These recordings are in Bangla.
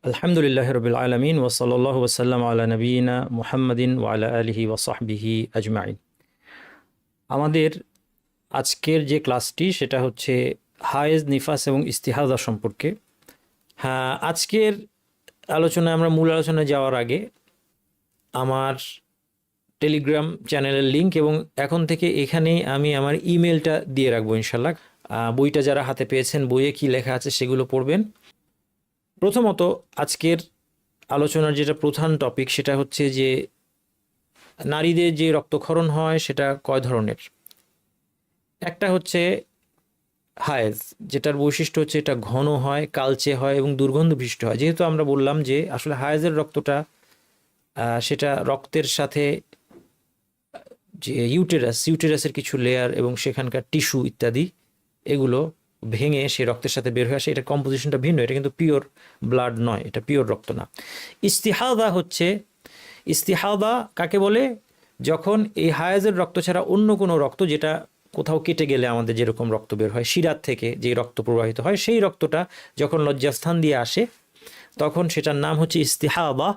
আলহামদুলিল্লাহ রবিল আলমিন ওসলাল্লাহ ওসাল্লাম আলা নবীনা মুহাম্মদিন ওয়ালা আলিহি ওয়াসাহবিহি আজমাইন। আমাদের আজকের যে ক্লাসটি সেটা হচ্ছে হায়েজ, নিফাস এবং ইস্তিহাদা সম্পর্কে। হ্যাঁ, আজকের আলোচনায় আমরা মূল আলোচনায় যাওয়ার আগে আমার টেলিগ্রাম চ্যানেলের লিঙ্ক এবং এখন থেকে এখানেই আমি আমার ইমেলটা দিয়ে রাখবো ইনশাল্লাহ। বইটা যারা হাতে পেয়েছেন, বইয়ে কি লেখা আছে সেগুলো পড়বেন। প্রথমত আজকের আলোচনার যেটা প্রধান টপিক সেটা হচ্ছে যে নারীদের যে রক্তক্ষরণ হয় সেটা কয় ধরনের। একটা হচ্ছে হায়েজ, যেটার বৈশিষ্ট্য হচ্ছে এটা ঘন হয়, কালচে হয় এবং দুর্গন্ধ বিশিষ্ট হয়। যেহেতু আমরা বললাম যে আসলে হায়েজের রক্তটা সেটা রক্তের সাথে যে ইউটেরাসের কিছু লেয়ার এবং সেখানকার টিস্যু ইত্যাদি এগুলো ভেঙে সে রক্তের সাথে বের হয়ে আসে। এটার কম্পোজিশনটা ভিন্ন, এটা কিন্তু পিওর ব্লাড নয়, এটা পিওর রক্ত না। ইস্তিহাদা কাকে বলে? যখন এই হায়েজের রক্ত ছাড়া অন্য কোনো রক্ত, যেটা কোথাও কেটে গেলে আমাদের যেরকম রক্ত বের হয়, শিরার থেকে যে রক্ত প্রবাহিত হয়, সেই রক্তটা যখন লজ্জাস্থান দিয়ে আসে তখন সেটার নাম হচ্ছে ইস্তিহাদা।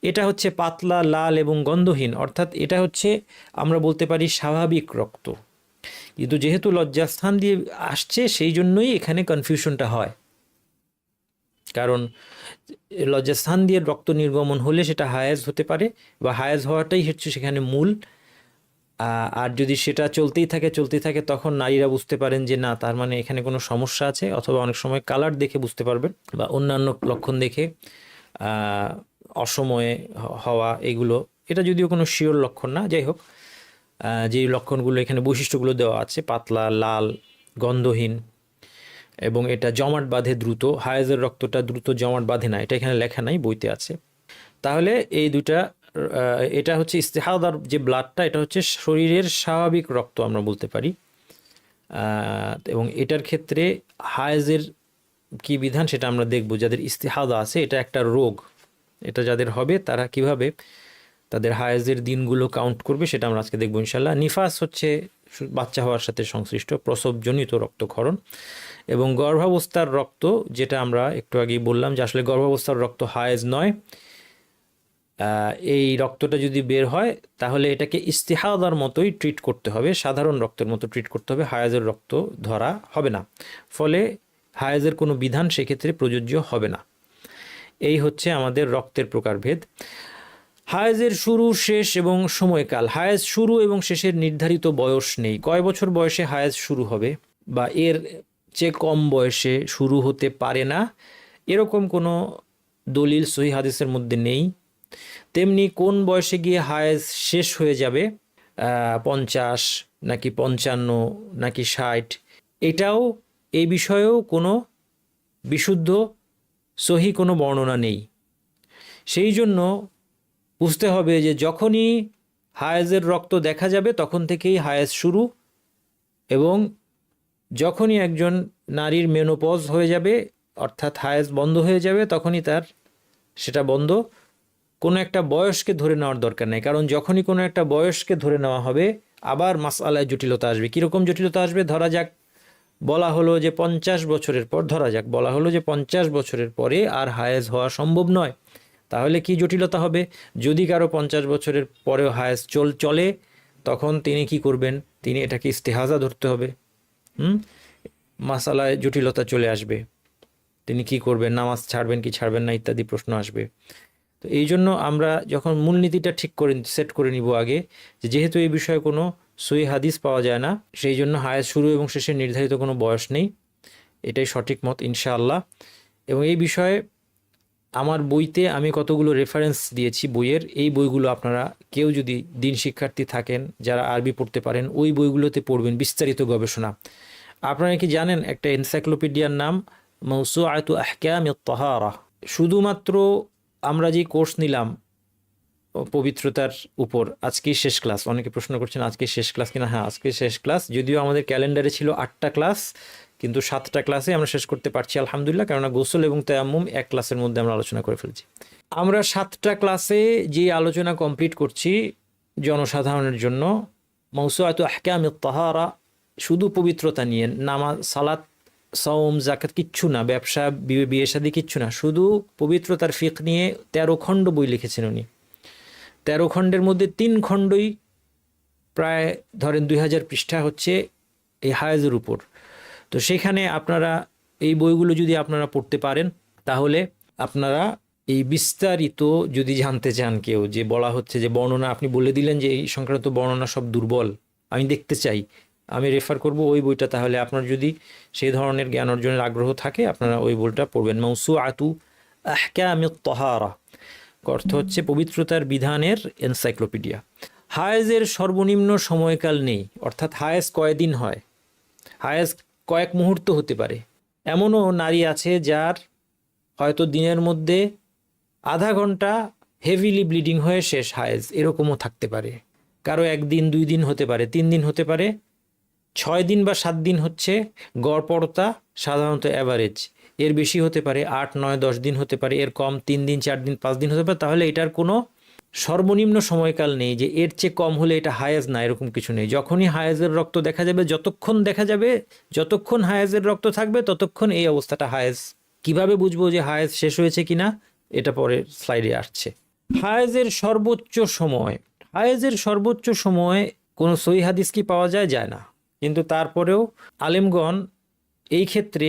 এটা হচ্ছে পাতলা, লাল এবং গন্ধহীন, অর্থাৎ এটা হচ্ছে আমরা বলতে পারি স্বাভাবিক রক্ত। কিন্তু যেহেতু লজ্জাস্থান দিয়ে আসছে সেই জন্যই এখানে কনফিউশনটা হয়, কারণ লজ্জাস্থান দিয়ে রক্ত নির্গমন হলে সেটা হায়েজ হতে পারে বা হায়েজ হওয়াটাই হচ্ছে সেখানে মূল। আর যদি সেটা চলতেই থাকে তখন নারীরা বুঝতে পারেন যে না, তার মানে এখানে কোনো সমস্যা আছে, অথবা অনেক সময় কালার দেখে বুঝতে পারবেন বা অন্যান্য লক্ষণ দেখে অসময়ে হওয়া, এগুলো এটা যদিও কোনো শিওর লক্ষণ না, যাই হোক যেই লক্ষণগুলো এখানে বৈশিষ্ট্যগুলো দেওয়া আছে, পাতলা, লাল, গন্ধহীন এবং এটা জমাট বাঁধে দ্রুত। হায়েজের রক্তটা দ্রুত জমাট বাঁধে না, এটা এখানে লেখা নাই, বইতে আছে। তাহলে এই দুটা, এটা হচ্ছে ইস্তেহাদার যে ব্লাডটা, এটা হচ্ছে শরীরের স্বাভাবিক রক্ত আমরা বলতে পারি। এবং এটার ক্ষেত্রে হায়েজের কি বিধান সেটা আমরা দেখব। যাদের ইস্তেহাদা আছে, এটা একটা রোগ, এটা যাদের হবে তারা কিভাবে তাদের হায়েজের দিনগুলো কাউন্ট করবে সেটা আমরা আজকে দেখবো ইনশাল্লাহ। নিফাস হচ্ছে বাচ্চা হওয়ার সাথে সংশ্লিষ্ট প্রসবজনিত রক্তক্ষরণ, এবং গর্ভাবস্থার রক্ত, যেটা আমরা একটু আগেই বললাম যে আসলে গর্ভাবস্থার রক্ত হায়েজ নয়। এই রক্তটা যদি বের হয় তাহলে এটাকে ইস্তিহাদার মতোই ট্রিট করতে হবে, সাধারণ রক্তের মতো ট্রিট করতে হবে, হায়েজের রক্ত ধরা হবে না। ফলে হায়েজের কোনো বিধান সেক্ষেত্রে প্রযোজ্য হবে না। এই হচ্ছে আমাদের রক্তের প্রকারভেদ। হায়েজের শুরু, শেষ এবং সময়কাল। হায়েজ শুরু এবং শেষের নির্ধারিত বয়স নেই। কয় বছর বয়সে হায়েজ শুরু হবে বা এর চেয়ে কম বয়সে শুরু হতে পারে না, এরকম কোনো দলিল সহিহ হাদিসের মধ্যে নেই। তেমনি কোন বয়সে গিয়ে হায়েজ শেষ হয়ে যাবে, 50 নাকি 55 নাকি 60, এটাও এই বিষয়েও কোনো বিশুদ্ধ সহি কোনো বর্ণনা নেই। সেই জন্য বুঝতে হবে যে যখনই হায়েজের রক্ত দেখা যাবে তখন থেকেই হায়েজ শুরু, এবং যখনই একজন নারীর মেনোপজ হয়ে যাবে অর্থাৎ হায়েজ বন্ধ হয়ে যাবে তখনই তার সেটা বন্ধ। কোনো একটা বয়সকে ধরে নেওয়ার দরকার নেই, কারণ যখনই কোনো একটা বয়সকে ধরে নেওয়া হবে আবার মাসআলায় জটিলতা আসবে। কীরকম জটিলতা আসবে? ধরা যাক বলা হলো যে 50 বছরের পর, বলা হলো যে 50 বছরের পরে আর হায়েজ হওয়া সম্ভব নয়, তাহলে কি জটিলতা হবে? যদি কারো 50 বছরের পরেও হায়েজ চলে তখন তিনি কি করবেন? তিনি এটাকে ইস্তেহাজা ধরতে হবে। মাসালায় জটিলতা চলে আসবে, তিনি কি করবেন? নামাজ ছাড়বেন কি ছাড়বেন না ইত্যাদি প্রশ্ন আসবে। তো এই জন্য আমরা যখন মূলনীতিটা সেট করে নিব আগে, যে যেহেতু এই বিষয়ে কোনো সহিহ হাদিস পাওয়া যায় না, সেই জন্য হায়েজ শুরু এবং শেষের নির্ধারিত কোনো বয়স নেই, এটাই সঠিক মত ইনশাআল্লাহ। এবং এই বিষয়ে আমার বইতে আমি কতগুলো রেফারেন্স দিয়েছি বইয়ের, এই বইগুলো আপনারা কেউ যদি দিন শিক্ষার্থী থাকেন যারা আরবি পড়তে পারেন, ওই বইগুলোতে পড়বেন, বিস্তারিত গবেষণা। আপনারা কি জানেন একটা এনসাইক্লোপিডিয়ার নাম মাওসুআতু আহকামিত তাহারা? শুধুমাত্র আমরা যে কোর্স নিলাম পবিত্রতার উপর, আজকেই শেষ ক্লাস। অনেকে প্রশ্ন করছেন আজকে শেষ ক্লাস কিনা। হ্যাঁ, আজকে শেষ ক্লাস। যদিও আমাদের ক্যালেন্ডারে ছিল 8টা ক্লাস, কিন্তু 7টা ক্লাসে আমরা শেষ করতে পারছি আলহামদুলিল্লাহ, কেননা গোসল এবং তায়াম্মুম এক ক্লাসের মধ্যে আমরা আলোচনা করে ফেলছি। আমরা 7টা ক্লাসে যে আলোচনা কমপ্লিট করছি জনসাধারণের জন্য, মাওসুআতু আহকামিত তাহারা, শুধু পবিত্রতা নিয়ে, নামাজ, সালাত, সওম জাকাত কিচ্ছু না, ব্যবসা বিয়ে শাদী কিচ্ছু না, শুধু পবিত্রতার ফিকহ নিয়ে 13 খণ্ড বই লিখেছেন উনি। 13 খণ্ডের মধ্যে 3 খণ্ডই প্রায় ধরেন 2000 পৃষ্ঠা হচ্ছে এই হায়েজের উপর। তো সেখানে আপনারা এই বইগুলো যদি আপনারা পড়তে পারেন তাহলে আপনারা এই বিস্তারিত যদি জানতে চান, কেউ যে বলা হচ্ছে যে বর্ণনা আপনি বলে দিলেন যে এই সংক্রান্ত বর্ণনা সব দুর্বল, আমি দেখতে চাই, আমি রেফার করব ওই বইটা, তাহলে আপনার যদি সেই ধরনের জ্ঞান অর্জনের আগ্রহ থাকে আপনারা ওই বইটা পড়বেন। মাউসুআতু আহকামিত তাহারা, অর্থ হচ্ছে পবিত্রতার বিধানের এনসাইক্লোপিডিয়া। হায়েজের সর্বনিম্ন সময়কাল নেই, অর্থাৎ হায়েজ কয়দিন হয়, হায়েজ কয়েক মুহূর্ত হতে পারে। এমনও নারী আছে যার হয়তো দিনের মধ্যে আধা ঘন্টা হেভিলি ব্লিডিং হয়ে শেষ হায়েজ, এরকমও থাকতে পারে। কারো 1 দিন 2 দিন হতে পারে, 3 দিন হতে পারে, 6 দিন বা 7 দিন হচ্ছে গড়পড়তা সাধারণত অ্যাভারেজ। এর বেশি হতে পারে 8, 9, 10 দিন হতে পারে, এর কম 3 দিন 4 দিন 5 দিন হতে পারে। তাহলে এটার কোনো সর্বনিম্ন সময়কাল নেই যে এর চেয়ে কম হলে এটা হায়েজ না, এরকম কিছু নেই। যখনই হায়েজের রক্ত দেখা যাবে, যতক্ষণ হায়েজের রক্ত থাকবে ততক্ষণ এই অবস্থাটা হায়েজ। কিভাবে বুঝবো যে হায়েজ শেষ হয়েছে কিনা, এটা পরে স্লাইডে আসছে। হায়েজের সর্বোচ্চ সময় কোনো সহিহ হাদিস কি পাওয়া যায় না, কিন্তু তারপরেও আলেমগণ এই ক্ষেত্রে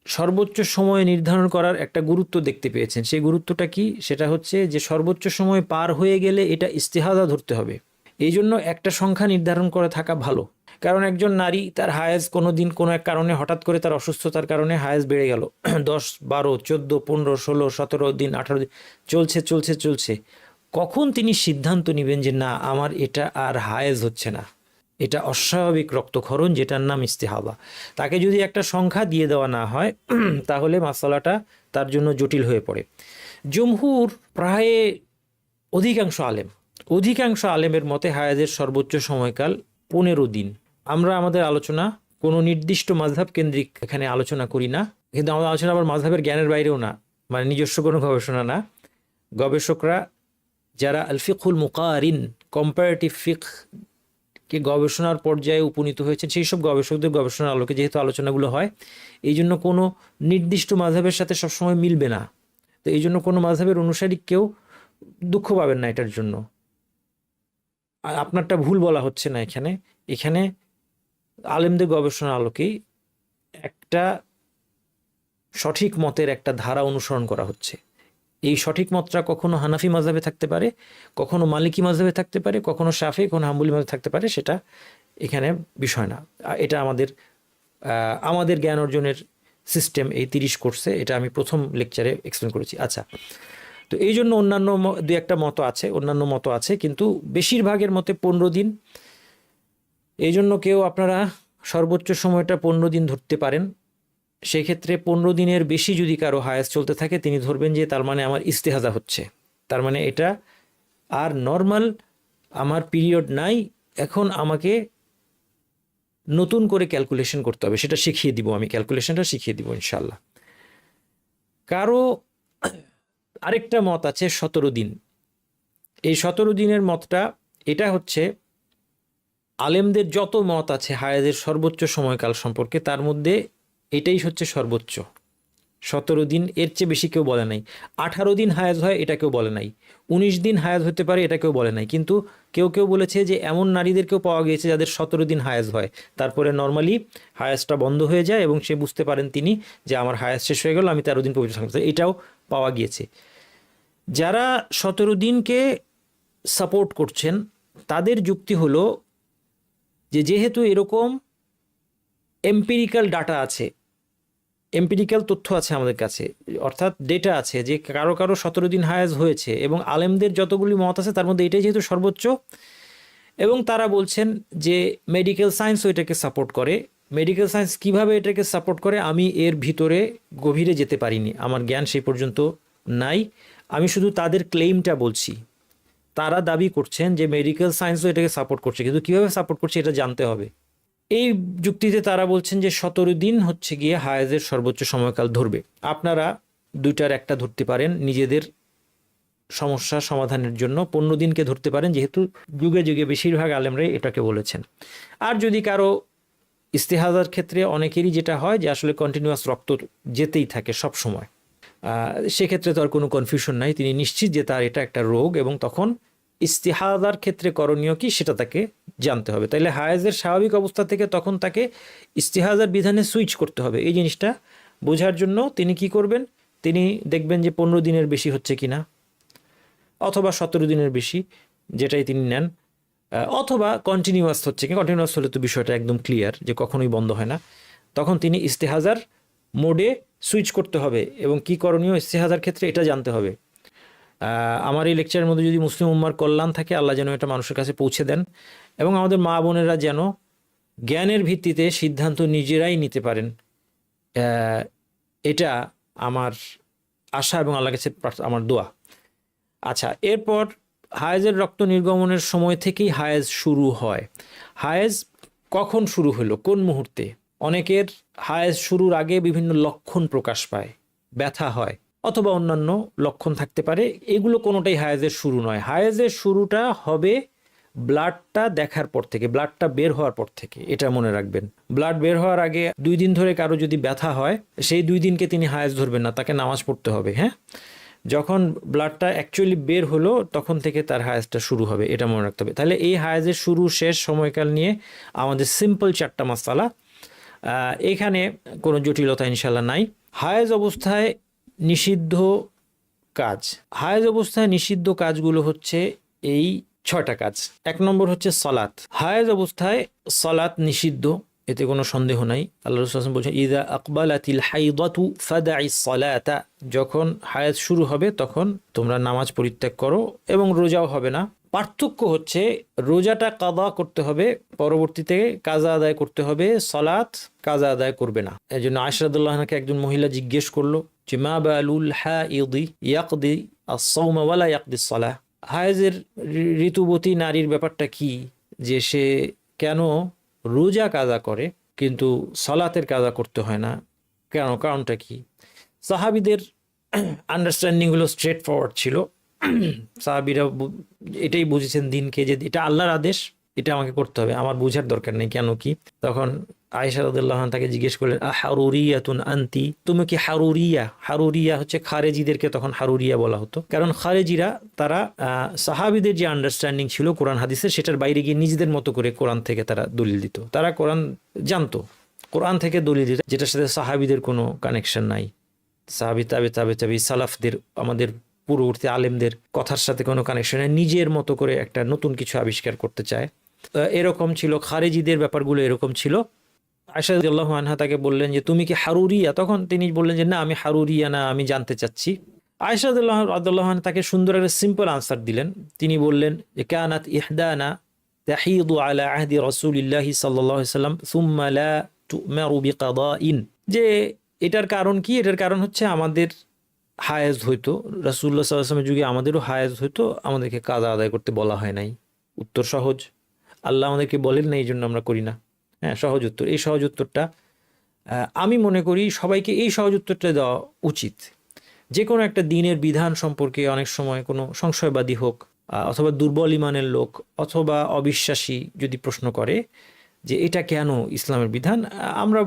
সর্বোচ্চ সময় নির্ধারণ করার একটা গুরুত্ব দেখতে পেয়েছেন। সেই গুরুত্বটা কি? সেটা হচ্ছে যে সর্বোচ্চ সময় পার হয়ে গেলে এটা ইস্তেহাদা ধরতে হবে। এই জন্য একটা সংখ্যা নির্ধারণ করে থাকা ভালো। কারণ একজন নারী তার হায়েজ কোনো দিন কোনো এক কারণে হঠাৎ করে তার অসুস্থতার কারণে হায়েজ বেড়ে গেল, 10, 12, 14, 15, 16, 17 দিন, 18 দিন চলছে, কখন তিনি সিদ্ধান্ত নেবেন যে না আমার এটা আর হায়েজ হচ্ছে না, এটা অস্বাভাবিক রক্তক্ষরণ, যেটার নাম ইস্তেহাদা। তাকে যদি একটা সংখ্যা দিয়ে দেওয়া না হয় তাহলে মাসালাটা তার জন্য জটিল হয়ে পড়ে। জমহুর প্রায় অধিকাংশ আলেমের মতে হায়েজের সর্বোচ্চ সময়কাল 15 দিন। আমরা আমাদের আলোচনা কোনো নির্দিষ্ট মাযহাব কেন্দ্রিক এখানে আলোচনা করি না, কিন্তু আমাদের আলোচনা আবার মাযহাবের জ্ঞানের বাইরেও না, মানে নিজস্ব কোনো গবেষণা না। গবেষকরা যারা আল ফিকহুল মুকারিন, কম্পারেটিভ ফিকহকে গবেষণার পর্যায়ে উপনীত হয়েছেন, সেই সব গবেষকদের গবেষণার আলোকে যেহেতু আলোচনাগুলো হয়, এই জন্য কোনো নির্দিষ্ট মাযহাবের সাথে সবসময় মিলবে না। তো এই জন্য কোনো মাযহাবের অনুসারী কেউ দুঃখ পাবেন না এটার জন্য। আপনারটা ভুল বলা হচ্ছে না, এখানে আলেমদের গবেষণার আলোকেই একটা সঠিক মতের একটা ধারা অনুসরণ করা হচ্ছে। এই সঠিক মতটা কখনো হানাফি মাযহাবে থাকতে পারে, কখনো মালিকি মাযহাবে থাকতে পারে, কখনো শাফি, কখনো হাম্বলি মাযহাবে থাকতে পারে, সেটা এখানে বিষয় না। এটা আমাদের জ্ঞান অর্জনের সিস্টেম এই 30 কোর্সে, এটা আমি প্রথম লেকচারে এক্সপ্লেন করেছি। আচ্ছা, তো এই জন্য অন্যান্য অন্যান্য মত আছে, কিন্তু বেশিরভাগের মতে 15 দিন। এই জন্য কেউ আপনারা সর্বোচ্চ সময়টা 15 দিন ধরতে পারেন। সেই ক্ষেত্রে 15 দিনের বেশি যদি কারো হায়েজ চলতে থাকে, তিনি ধরবেন যে তার মানে আমার ইস্তেহাজা হচ্ছে, তার মানে এটা আর নর্মাল আমার পিরিয়ড নাই, এখন আমাকে নতুন করে ক্যালকুলেশন করতে হবে। সেটা শিখিয়ে দিব, আমি ক্যালকুলেশনটা শিখিয়ে দিব ইনশাল্লাহ। কারো আরেকটা মত আছে 17 দিন। এই 17 দিনের মতটা, এটা হচ্ছে আলেমদের যত মত আছে হায়েজের সর্বোচ্চ সময়কাল সম্পর্কে, তার মধ্যে এটাই হচ্ছে সর্বোচ্চ। 17 দিন, এর চেয়ে বেশি কেউ বলে নাই। 18 দিন হায়েজ হয়, এটা কেউ বলে নাই। 19 দিন হায়েজ হতে পারে, এটা কেউ বলে নাই। কিন্তু কেউ বলেছে যে এমন নারীদেরকেও পাওয়া গিয়েছে যাদের 17 দিন হায়েজ হয়, তারপরে নর্মালি হায়েজটা বন্ধ হয়ে যায় এবং সে বুঝতে পারেন তিনি যে আমার হায়েজ শেষ হয়ে গেল, আমি 13 দিন পবিত্র থাকতে। এটাও পাওয়া গিয়েছে। যারা 17 দিনকে সাপোর্ট করছেন তাদের যুক্তি হলো যে যেহেতু এরকম এম্পিরিক্যাল ডাটা আছে, এম্পিরিক্যাল তথ্য আছে আমাদের কাছে, অর্থাৎ ডেটা আছে যে কারো 17 দিন হায়েজ হয়েছে, এবং আলেমদের যতগুলি মত আছে তার মধ্যে এটাই যেহেতু সর্বোচ্চ, এবং তারা বলছেন যে মেডিকেল সায়েন্সও এটাকে সাপোর্ট করে। মেডিকেল সায়েন্স কিভাবে এটাকে সাপোর্ট করে আমি এর ভিতরে গভীরে যেতে পারিনি, আমার জ্ঞান সেই পর্যন্ত নাই। আমি শুধু তাদের ক্লেইমটা বলছি। তারা দাবি করছেন যে মেডিকেল সায়েন্সও এটাকে সাপোর্ট করছে, কিন্তু কীভাবে সাপোর্ট করছে এটা জানতে হবে। এই যুক্তিতে তারা বলছেন যে 17 দিন হচ্ছে গিয়ে হায়েজের সর্বোচ্চ সময়কাল ধরবে। আপনারা দুইটার একটা ধরতে পারেন নিজেদের সমস্যা সমাধানের জন্য, 15 দিনকে ধরতে পারেন, যেহেতু যুগে যুগে বেশিরভাগ আলেমরাই এটাকে বলেছেন। আর যদি কারো ইস্তেহাজার ক্ষেত্রে অনেকেরই যেটা হয় যে আসলে কন্টিনিউয়াস রক্ত যেতেই থাকে সব সময়, সেক্ষেত্রে তো আর কোনো কনফিউশন নাই, তিনি নিশ্চিত যে তার এটা একটা রোগ, এবং তখন ইস্তিহাদার ক্ষেত্রে করণীয় কি সেটা তাকে জানতে হবে। তাইলে হায়েজের স্বাভাবিক অবস্থা থেকে তখন তাকে ইস্তিহাদার বিধানে সুইচ করতে হবে। এই জিনিসটা বোঝার জন্য তিনি কি করবেন, তিনি দেখবেন যে 15 দিনের বেশি হচ্ছে কিনা, অথবা 17 দিনের বেশি, যেটাই তিনি নেন, অথবা কন্টিনিউয়াস হচ্ছে কি। কন্টিনিউয়াস হলে তো বিষয়টা একদম ক্লিয়ার যে কখনোই বন্ধ হয় না, তখন তিনি ইস্তেহাজার মোডে সুইচ করতে হবে। এবং কি করণীয় ইস্তেহাজার ক্ষেত্রে এটা জানতে হবে। আমার এই লেকচারের মধ্যে যদি মুসলিম উম্মার কল্যাণ থাকে, আল্লাহ যেন এটা মানুষের কাছে পৌঁছে দেন, এবং আমাদের মা বোনেরা যেন জ্ঞানের ভিত্তিতে সিদ্ধান্ত নিজেরাই নিতে পারেন, এটা আমার আশা এবং আল্লাহর কাছে আমার দোয়া। আচ্ছা, এরপর হায়েজের রক্ত নির্গমনের সময় থেকেই হায়েজ শুরু হয়। হায়েজ কখন শুরু হলো, কোন মুহূর্তে? অনেকের হায়েজ শুরুর আগে বিভিন্ন লক্ষণ প্রকাশ পায়, ব্যথা হয়, অথবা অন্যান্য লক্ষণ থাকতে পারে। এগুলো কোনোটাই হায়েজের শুরু নয়। হায়েজের শুরুটা হবে ব্লাডটা দেখার পর থেকে, ব্লাডটা বের হওয়ার পর থেকে, এটা মনে রাখবেন। ব্লাড বের হওয়ার আগে 2 দিন ধরে কারো যদি ব্যথা হয়, সেই 2 দিনকে তিনি হায়েজ ধরবেন না, তাকে নামাজ পড়তে হবে। হ্যাঁ, যখন ব্লাডটা অ্যাকচুয়ালি বের হলো তখন থেকে তার হায়েজটা শুরু হবে, এটা মনে রাখতে হবে। তাহলে এই হায়েজের শুরু শেষ সময়কাল নিয়ে আমাদের সিম্পল 4টা মাসালা, এখানে কোনো জটিলতা ইনশাল্লাহ নাই। হায়েজ অবস্থায় নিষিদ্ধ কাজ, হায়েজ অবস্থায় নিষিদ্ধ কাজগুলো হচ্ছে এই 6টা কাজ। 1 নম্বর হচ্ছে সালাত। হায়েজ অবস্থায় সালাত নিষিদ্ধ, এতে কোনো সন্দেহ নাই। আল্লাহ রাসূল সাল্লাল্লাহু আলাইহি ওয়াসাল্লাম বলেছেন, ইযা আকবালাতিল হাইদাতু ফাদাইস সালাতা, যখন হায়েজ শুরু হবে তখন তোমরা নামাজ পরিত্যাগ করো, এবং রোজাও হবে না। পার্থক্য হচ্ছে রোজাটা কাজা করতে হবে, পরবর্তীতে কাজা আদায় করতে হবে, সালাত কাজা আদায় করবে না। এই জন্য আয়েশা রাদিয়াল্লাহু আনহাকে একজন মহিলা জিজ্ঞেস করলো যে মা বালুল হাইদি ইয়াকদি আস-সাওম ওয়া লা ইয়াকদি আস-সালাহ, হায়েজের ঋতুবতী নারীর ব্যাপারটা কি, যে সে কেন রোজা কাজা করে কিন্তু সালাতের কাজা করতে হয় না, কেন, কারণটা কি? সাহাবীদের আন্ডারস্ট্যান্ডিং হলো স্ট্রেট ফরওয়ার্ড ছিল। সাহাবীরা এটাই বুঝেছেন দিনকে, যে এটা আল্লাহর আদেশ, এটা আমাকে করতে হবে, আমার বোঝার দরকার নেই কেন কি। তখন আয়েশা রাদিয়াল্লাহু আনহা তাকে জিজ্ঞেস করলেন, হারুরিয়াতুন আনতি, তুমি কি হারুরিয়া? হারুরিয়া হচ্ছে খারেজিদেরকে তখন হারুরিয়া বলা হতো, কারণ খারেজিরা তারা সাহাবীদের যে আন্ডারস্ট্যান্ডিং ছিল কোরআন হাদিসের, সেটার বাইরে গিয়ে নিজেদের মতো করে কোরআন থেকে তারা দলিল দিত। তারা কোরআন জানতো, কোরআন থেকে দলিল দিত, যেটার সাথে সাহাবীদের কোনো কানেকশন নাই। সাহাবী তাবে সালাফদের, আমাদের পূর্ববর্তী আলেমদের কথার সাথে কোনো কানেকশন নেই, নিজের মতো করে একটা নতুন কিছু আবিষ্কার করতে চায়। এরকম ছিল খারেজিদের ব্যাপারগুলো, এরকম ছিল। আয়েশা রাদিয়াল্লাহু আনহা তাকে বললেন যে তুমি কি হারুরিয়া? তখন তিনি বললেন যে না, আমি হারুরিয়া না, আমি জানতে চাচ্ছি। আয়েশা রাদিয়াল্লাহু আনহা তাকে সুন্দর একটা সিম্পল আনসার দিলেন। তিনি বললেন যে কানাত ইহদানা তাহিদু আলা আহদি রাসূলিল্লাহি সাল্লাল্লাহু আলাইহি ওয়াসাল্লাম সুম্মা লা তু'মারু বিকাদাইন, যে এটার কারণ কি? এটার কারণ হচ্ছে আমাদের হায়েজ হইতো, রাসূলুল্লাহ সাল্লাল্লাহু আলাইহি ওয়াসাল্লামের যুগে আমাদেরও হায়েজ হইতো, আমাদেরকে কাজা আদায় করতে বলা হয় নাই। উত্তর সহজ, আল্লাহ আমাদেরকে বলেন না, এই জন্য আমরা করি না। হ্যাঁ, সহজ উত্তর। এই সহজ উত্তরটা আমি মনে করি সবাইকে এই সহজ উত্তরটা দেওয়া উচিত। যে কোনো একটা দিনের বিধান সম্পর্কে অনেক সময় কোনো সংশয়বাদী হোক, অথবা দুর্বল ইমানের লোক, অথবা অবিশ্বাসী যদি প্রশ্ন করে যে এটা কেন ইসলামের বিধান, আমরা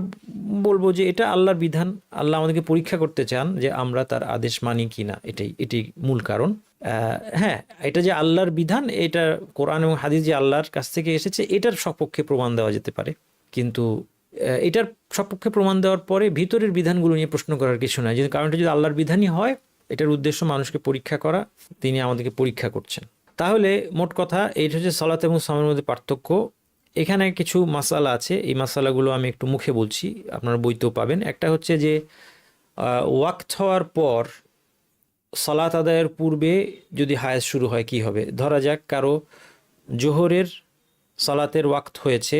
বলবো যে এটা আল্লাহর বিধান। আল্লাহ আমাদেরকে পরীক্ষা করতে চান যে আমরা তার আদেশ মানি কি না, এটাই মূল কারণ। হ্যাঁ, এটা যে আল্লাহর বিধান, এটা কোরআন এবং হাদিস যে আল্লাহর কাছ থেকে এসেছে, এটার সপক্ষে প্রমাণ দেওয়া যেতে পারে, কিন্তু এটার সপক্ষে প্রমাণ দেওয়ার পরে ভিতরের বিধানগুলো নিয়ে প্রশ্ন করার কিছু নয়। যদি কারণটা যদি আল্লাহর বিধানই হয়, এটার উদ্দেশ্য মানুষকে পরীক্ষা করা, তিনি আমাদেরকে পরীক্ষা করছেন। তাহলে মোট কথা এইটা হচ্ছে সালাত এবং সাওমের মধ্যে পার্থক্য। এখানে কিছু মাসালা আছে, এই মাসালাগুলো আমি একটু মুখে বলছি, আপনারা বইতেও পাবেন। একটা হচ্ছে যে ওয়াক্ত হওয়ার পর সালাত আদায়ের পূর্বে যদি হায়েজ শুরু হয় কি হবে? ধরা যাক কারো জোহরের সালাতের ওয়াক্ত হয়েছে,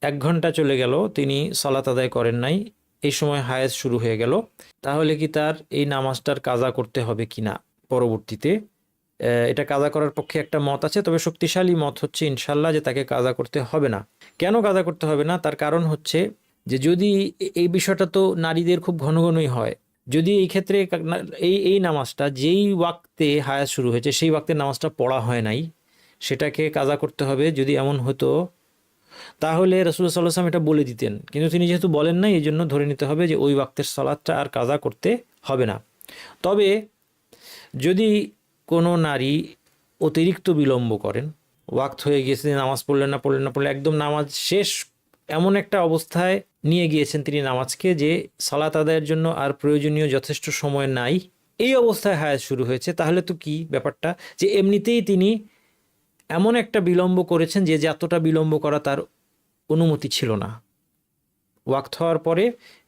1 ঘন্টা চলে গেল, তিনি সালাত আদায় করেন নাই, এই সময় হায়েজ শুরু হয়ে গেল, তাহলে কি তার এই নামাজটার কাজা করতে হবে কিনা পরবর্তীতে? এটা কাজা করার পক্ষে একটা মত আছে, তবে শক্তিশালী মত হচ্ছে ইনশাল্লাহ যে তাকে কাজা করতে হবে না। কেন কাজা করতে হবে না? তার কারণ হচ্ছে যে যদি এই বিষয়টা তো নারীদের খুব ঘন ঘনই হয়, যদি এই ক্ষেত্রে এই নামাজটা যেই ওয়াক্তে হায়াত শুরু হয়েছে সেই ওয়াক্তে নামাজটা পড়া হয় নাই, সেটাকে কাজা করতে হবে। যদি এমন হতো তাহলে রাসূলুল্লাহ সাল্লাল্লাহু আলাইহি ওয়াসাল্লাম এটা বলে দিতেন, কিন্তু তিনি যেহেতু বলেন না, এই জন্য ধরে নিতে হবে যে ওই ওয়াক্তের সালাতটা আর কাজা করতে হবে না। তবে যদি কোনো নারী অতিরিক্ত বিলম্ব করেন, ওয়াক্ত হয়ে গিয়েছে, নামাজ পড়লেন না, একদম নামাজ শেষ এমন একটা অবস্থায় নিয়ে গিয়েছেন তিনি নামাজকে যে সালাত আদায়ের জন্য আর প্রয়োজনীয় যথেষ্ট সময় নাই, এই অবস্থায় হায়াত শুরু হয়েছে, তাহলে তো কি ব্যাপারটা, যে এমনিতেই তিনি এমন একটা বিলম্ব করেছেন যে এতটা বিলম্ব করা তার অনুমতি ছিল না। ওয়াক্ত হওয়ার পরে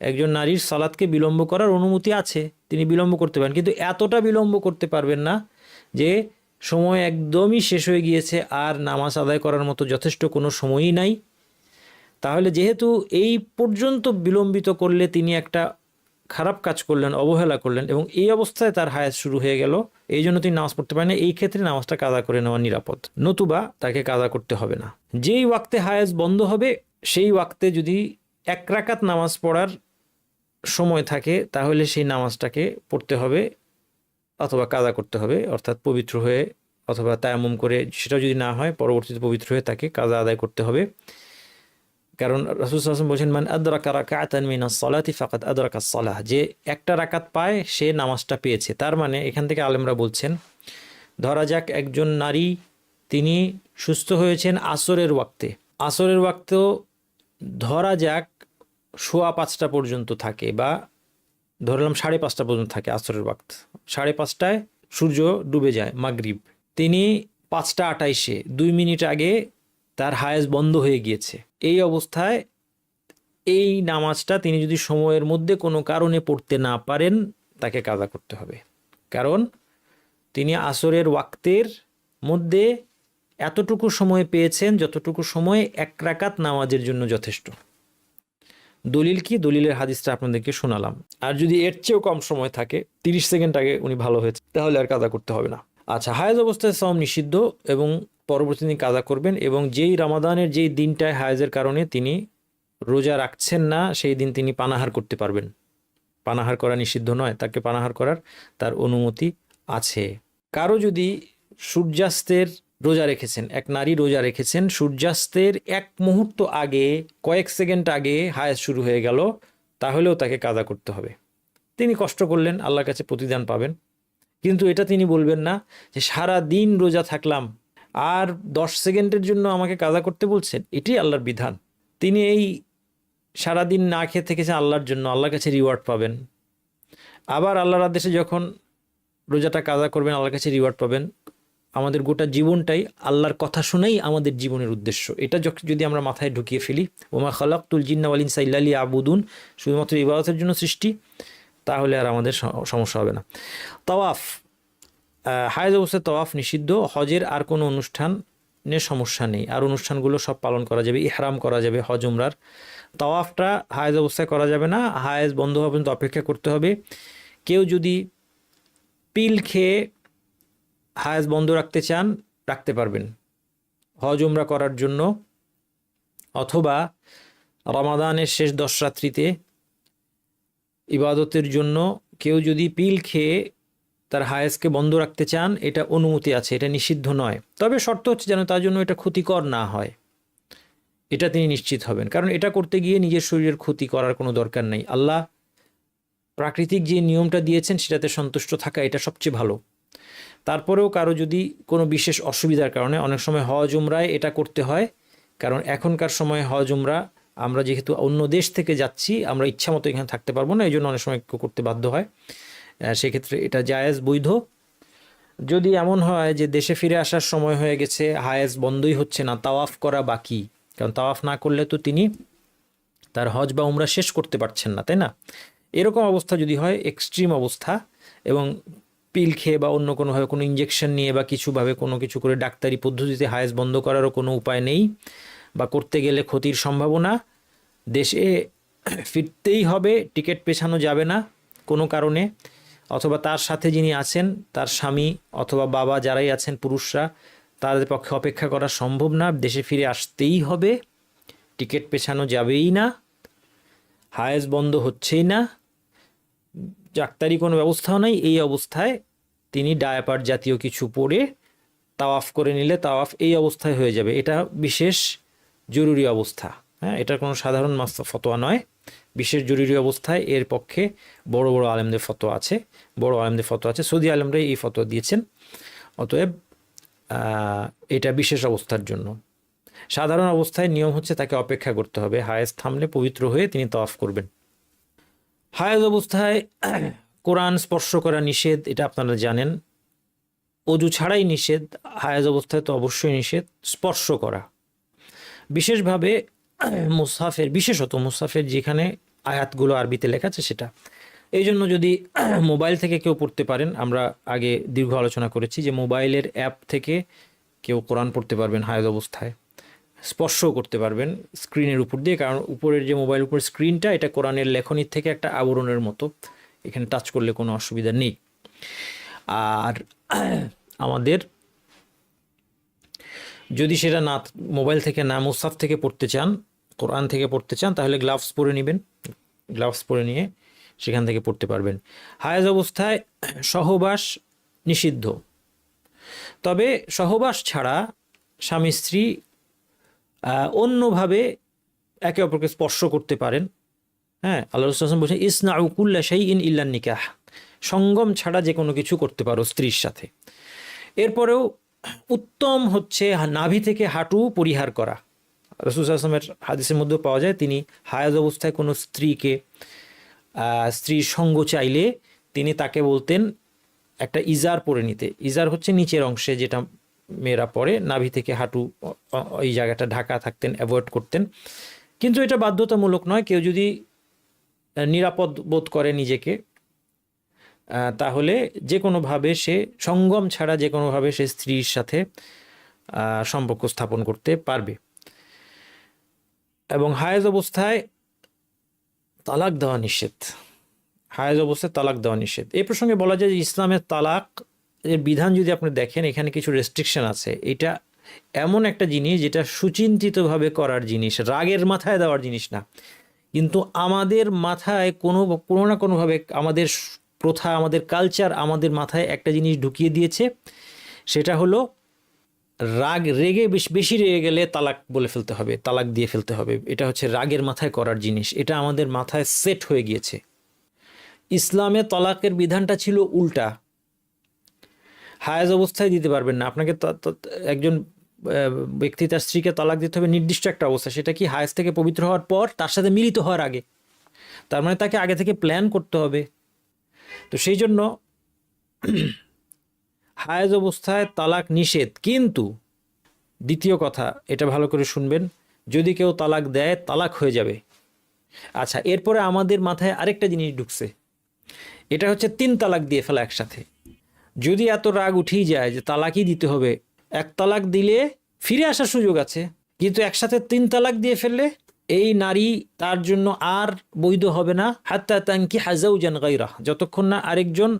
একজন নারীর সালাতকে বিলম্ব করার অনুমতি আছে, তিনি বিলম্ব করতে পারেন, কিন্তু এতটা বিলম্ব করতে পারবেন না যে সময় একদমই শেষ হয়ে গিয়েছে আর নামাজ আদায় করার মতো যথেষ্ট কোনো সময়ই নাই। তাহলে যেহেতু এই পর্যন্ত বিলম্বিত করলে তিনি একটা খারাপ কাজ করলেন, অবহেলা করলেন, এবং এই অবস্থায় তার হায়াত শুরু হয়ে গেল, এই জন্য তিনি নামাজ পড়তে পারেন না, এই ক্ষেত্রে নামাজটা কাজা করে নেওয়া নিরাপদ, নতুবা তাকে কাজা করতে হবে না। যেই ওয়াক্তে হায়াত বন্ধ হবে সেই ওয়াক্তে যদি 1 রাকাত নামাজ পড়ার সময় থাকে তাহলে সেই নামাজটাকে পড়তে হবে অথবা কাজা করতে হবে, অর্থাৎ পবিত্র হয়ে অথবা তায়াম্মুম করে, সেটা যদি না হয় পরবর্তীতে পবিত্র হয়ে তাকে কাজা আদায় করতে হবে। কারণ রাসূল সাল্লাল্লাহু আলাইহি ওয়াসাল্লাম বলেছেন, মান আদরাকা রাকাতান মিনাস সালাতি ফাকাদ আদরাকাস সালাহ, যে একটা রাকাত পায় সে নামাজটা পেয়েছে। তার মানে এখান থেকে আলেমরা বলছেন, ধরা যাক একজন নারী তিনি সুস্থ হয়েছেন আসরের ওয়াক্তে, আসরের ওয়াক্তেও ধরা যাক 5:15 পর্যন্ত থাকে, বা ধরলাম 5:30 পর্যন্ত থাকে আসরের ওয়াক্ত, 5:30টায় সূর্য ডুবে যায় মাগরিব, তিনি 5:28 2 মিনিট আগে তার হায়াজ বন্ধ হয়ে গিয়েছে। এই অবস্থায় এই নামাজটা তিনি যদি সময়ের মধ্যে কোনো কারণে পড়তে না পারেন তাকে কাজা করতে হবে, কারণ তিনি আসরের ওয়াক্তের মধ্যে এতটুকু সময় পেয়েছেন যতটুকু সময় 1 রাকাত নামাজের জন্য যথেষ্ট। দলিল কি? দলিলের হাদিসটা আপনাদেরকে শোনালাম। আর যদি এর চেয়েও কম সময় থাকে, 30 সেকেন্ড আগে উনি ভালো হয়েছে, তাহলে আর কাজা করতে হবে না। আচ্ছা, হায়েজ অবস্থায় সাওম নিষিদ্ধ এবং পরবর্তী দিন কাজা করবেন, এবং যেই রমাদানের যেই দিনটায় হায়েজের কারণে তিনি রোজা রাখছেন না সেই দিন তিনি পানাহার করতে পারবেন। পানাহার করা নিষিদ্ধ নয়, তাকে পানাহার করার তার অনুমতি আছে। কারো যদি সূর্যাস্তের রোজা রেখেছেন, এক নারী রোজা রেখেছেন, সূর্যাস্তের 1 মুহূর্ত আগে, কয়েক সেকেন্ড আগে হায়েজ শুরু হয়ে গেল, তাহলেও তাকে কাজা করতে হবে। তিনি কষ্ট করলেন, আল্লাহর কাছে প্রতিদান পাবেন, কিন্তু এটা তিনি বলবেন না যে সারা দিন রোজা থাকলাম আর 10 সেকেন্ডের জন্য আমাকে কাজা করতে বলছেন। এটাই আল্লাহর বিধান। তিনি এই সারাদিন না খেয়ে থেকেছেন আল্লাহর জন্য, আল্লাহর কাছে রিওয়ার্ড পাবেন। আবার আল্লাহর আদেশে যখন রোজাটা কাজা করবেন আল্লাহর কাছে রিওয়ার্ড পাবেন। আমাদের গোটা জীবনটাই আল্লাহর কথা শুনেই আমাদের জীবনের উদ্দেশ্য। এটা যদি আমরা মাথায় ঢুকিয়ে ফেলি, ওমা খালাকতুল জিন্না ওয়াল ইনসা ইল্লা লিয়াবুদুন, শুধুমাত্র ইবাদতের জন্য সৃষ্টি, তাহলে আর আমাদের সমস্যা হবে না। তাওয়াফ, হায়েজ অবস্থায় তাওয়াফ নিষিদ্ধ। হজের আর কোনো অনুষ্ঠানের সমস্যা নেই, আর অনুষ্ঠানগুলো সব পালন করা যাবে, ইহরাম করা যাবে হজ উমরার। তাওয়াফটা হায়েজ অবস্থায় করা যাবে না, হায়েজ বন্ধ হওয়া পর্যন্ত অপেক্ষা করতে হবে। কেউ যদি পিল খেয়ে হায়েজ বন্ধ রাখতে চান রাখতে পারবেন হজ উমরা করার জন্য, অথবা রমাদানের শেষ 10 রাত্রিতে ইবাদতের জন্য কেউ যদি পিল খেয়ে তার হায়েজকে বন্ধ রাখতে চান, এটা অনুমতি আছে, এটা নিষিদ্ধ নয়। তবে শর্ত হচ্ছে যেন তার জন্য এটা ক্ষতিকর না হয়, এটা তিনি নিশ্চিত হবেন, কারণ এটা করতে গিয়ে নিজের শরীরের ক্ষতি করার কোনো দরকার নেই। আল্লাহ প্রাকৃতিক যে নিয়মটা দিয়েছেন সেটাতে সন্তুষ্ট থাকা, এটা সবচেয়ে ভালো। তারপরেও কারো যদি কোনো বিশেষ অসুবিধার কারণে, অনেক সময় হজ উমরায় এটা করতে হয়, কারণ এখনকার সময় হজ উমরা আমরা যেহেতু অন্য দেশ থেকে যাচ্ছি, আমরা ইচ্ছা মতো এখানে থাকতে পারবো না, এই জন্য অনেক সময় করতে বাধ্য হয়। সেক্ষেত্রে এটা জায়েজ, বৈধ। যদি এমন হয় যে দেশে ফিরে আসার সময় হয়ে গেছে, হায়েজ বন্ধই হচ্ছে না, তাওয়াফ করা বাকি, কারণ তাওয়াফ না করলে তো তিনি তার হজ বা উমরা শেষ করতে পারছেন না, তাই না? এরকম অবস্থা যদি হয়, এক্সট্রিম অবস্থা, এবং পিল খেয়ে বা অন্য কোনোভাবে কোনো ইঞ্জেকশন নিয়ে বা কিছুভাবে কোনো কিছু করে ডাক্তারি পদ্ধতিতে হায়েজ বন্ধ করারও কোনো উপায় নেই, বা করতে গেলে ক্ষতির সম্ভাবনা, দেশে ফিরতেই হবে, টিকিট পেছানো যাবে না কোনো কারণে, অথবা তার সাথে যিনি আছেন তার স্বামী অথবা বাবা যারাই আছেন পুরুষরা, তাদের পক্ষে অপেক্ষা করা সম্ভব না, দেশে ফিরে আসতেই হবে, টিকিট পেছানো যাবেই না, হায়েজ বন্ধ হচ্ছেই না, ডাক্তারি কোনো ব্যবস্থাও নেই। এই অবস্থায় তিনি ডায়াপার জাতীয় কিছু পরে তাওয়াফ করে নিলে তাওয়াফ এই অবস্থায় হয়ে যাবে। এটা বিশেষ জরুরি অবস্থা, হ্যাঁ, এটার কোনো সাধারণ ফতোয়া নয়, বিশেষ জরুরি অবস্থায় এর পক্ষে বড় বড় আলেমদের ফতোয়া আছে, সৌদি আলেমরাই এই ফতোয়া দিয়েছেন। অতএব এটা বিশেষ অবস্থার জন্য। সাধারণ অবস্থায় নিয়ম হচ্ছে তাকে অপেক্ষা করতে হবে, হায়েজ থামলে পবিত্র হয়ে তিনি তাওয়াফ করবেন। হায়েজ অবস্থায় কোরআন স্পর্শ করা নিষেধ, এটা আপনারা জানেন। অজু ছাড়াই নিষেধ, হায়েজ অবস্থায় তো অবশ্যই নিষেধ স্পর্শ করা। বিশেষভাবে বিশেষত মুসহাফের যেখানে আয়াতগুলো আরবিতে লেখা আছে সেটা। এই জন্য যদি মোবাইল থেকে কেউ পড়তে পারেন, আমরা আগে দীর্ঘ আলোচনা করেছি যে মোবাইলের অ্যাপ থেকে কেউ কোরআন পড়তে পারবেন হায়েজ অবস্থায়, স্পর্শও করতে পারবেন স্ক্রিনের উপর দিয়ে, কারণ উপরের যে মোবাইল উপর স্ক্রিনটা, এটা কোরআনের লেখনির থেকে একটা আবরণের মতো, এখানে টাচ করলে কোনো অসুবিধা নেই। আর আমাদের যদি সেটা না, মোবাইল থেকে না, মুসহাফ থেকে পড়তে চান, কোরআন থেকে পড়তে চান, তাহলে গ্লাভস পরে নেবেন, গ্লাভস পরে নিয়ে সেখান থেকে পড়তে পারবেন। হায়েজ অবস্থায় সহবাস নিষিদ্ধ, তবে সহবাস ছাড়া স্বামী স্ত্রী অন্যভাবে একে অপরকে স্পর্শ করতে পারেন। হ্যাঁ, আল্লাহ রাসূল বলছেন ইসনাউ কুল্লা শাইইন ইল্লা নিকাহ, সঙ্গম ছাড়া যে কোনো কিছু করতে পারো স্ত্রীর সাথে। এরপরেও উত্তম হচ্ছে নাভি থেকে হাঁটু পরিহার করা। রাসূল সাল্লাল্লাহু আলাইহি ওয়াসাল্লামের হাদিসের মধ্যে পাওয়া যায়, তিনি হায়েজ অবস্থায় কোনো স্ত্রীর সঙ্গ চাইলে তিনি তাকে বলতেন একটা ইজার পরে নিতে। ইজার হচ্ছে নিচের অংশে যেটা মেয়েরা পরে, নাভি থেকে হাঁটু এই জায়গাটা ঢাকা থাকতেন, অ্যাভয়েড করতেন। কিন্তু এটা বাধ্যতামূলক নয়, কেউ যদি নিরাপদ বোধ করে নিজেকে, তাহলে যে কোনোভাবে সে সঙ্গম ছাড়া যে কোনোভাবে সে স্ত্রীর সাথে সম্পর্ক স্থাপন করতে পারবে। এবং হায়েজ অবস্থায় তালাক দেওয়া নিষেধ, হায়েজ অবস্থায় তালাক দেওয়া নিষেধ। এই প্রসঙ্গে বলা যায় যে ইসলামের তালাক এর বিধান যদি আপনি দেখেন, এখানে কিছু রেস্ট্রিকশন আছে। এটা এমন একটা জিনিস যেটা সুচিন্তিতভাবে করার জিনিস, রাগের মাথায় দেওয়ার জিনিস না। কিন্তু আমাদের মাথায় কোনো না কোনোভাবে আমাদের প্রথা, আমাদের কালচার আমাদের মাথায় একটা জিনিস ঢুকিয়ে দিয়েছে, সেটা হলো রেগে বেশি রেগে গেলে তালাক বলে ফেলতে হবে, তালাক দিয়ে ফেলতে হবে। এটা হচ্ছে রাগের মাথায় করার জিনিস, এটা আমাদের মাথায় সেট হয়ে গিয়েছে। ইসলামে তালাকের বিধানটা ছিল উল্টা, হায়েজ অবস্থায় দিতে পারবেন না। আপনাকে একজন ব্যক্তি তার স্ত্রীকে তালাক দিতে হবে নির্দিষ্ট একটা অবস্থা, সেটা কি হায়েজ থেকে পবিত্র হওয়ার পর, তার সাথে মিলিত হওয়ার আগে। তার মানে তাকে আগে থেকে প্ল্যান করতে হবে। তো সেই জন্য হায়েজ অবস্থায় তালাক নিষেধ। কিন্তু দ্বিতীয় কথা, এটা ভালো করে শুনবেন, যদি কেউ তালাক দেয় তালাক হয়ে যাবে। আচ্ছা, এরপরে আমাদের মাথায় আরেকটা জিনিস ঢুকছে, এটা হচ্ছে 3 তালাক দিয়ে ফেলা একসাথে। যদি এত রাগ উঠেই যায় যে তালাকই দিতে হবে, 1 তালাক দিলে ফিরে আসার সুযোগ আছে, কিন্তু একসাথে 3 তালাক দিয়ে ফেললে এই নারী তার জন্য আর বৈধ হবে না, হাত্তা তানকিহা যাওজান গায়রাহ, যতক্ষণ না আরেকজন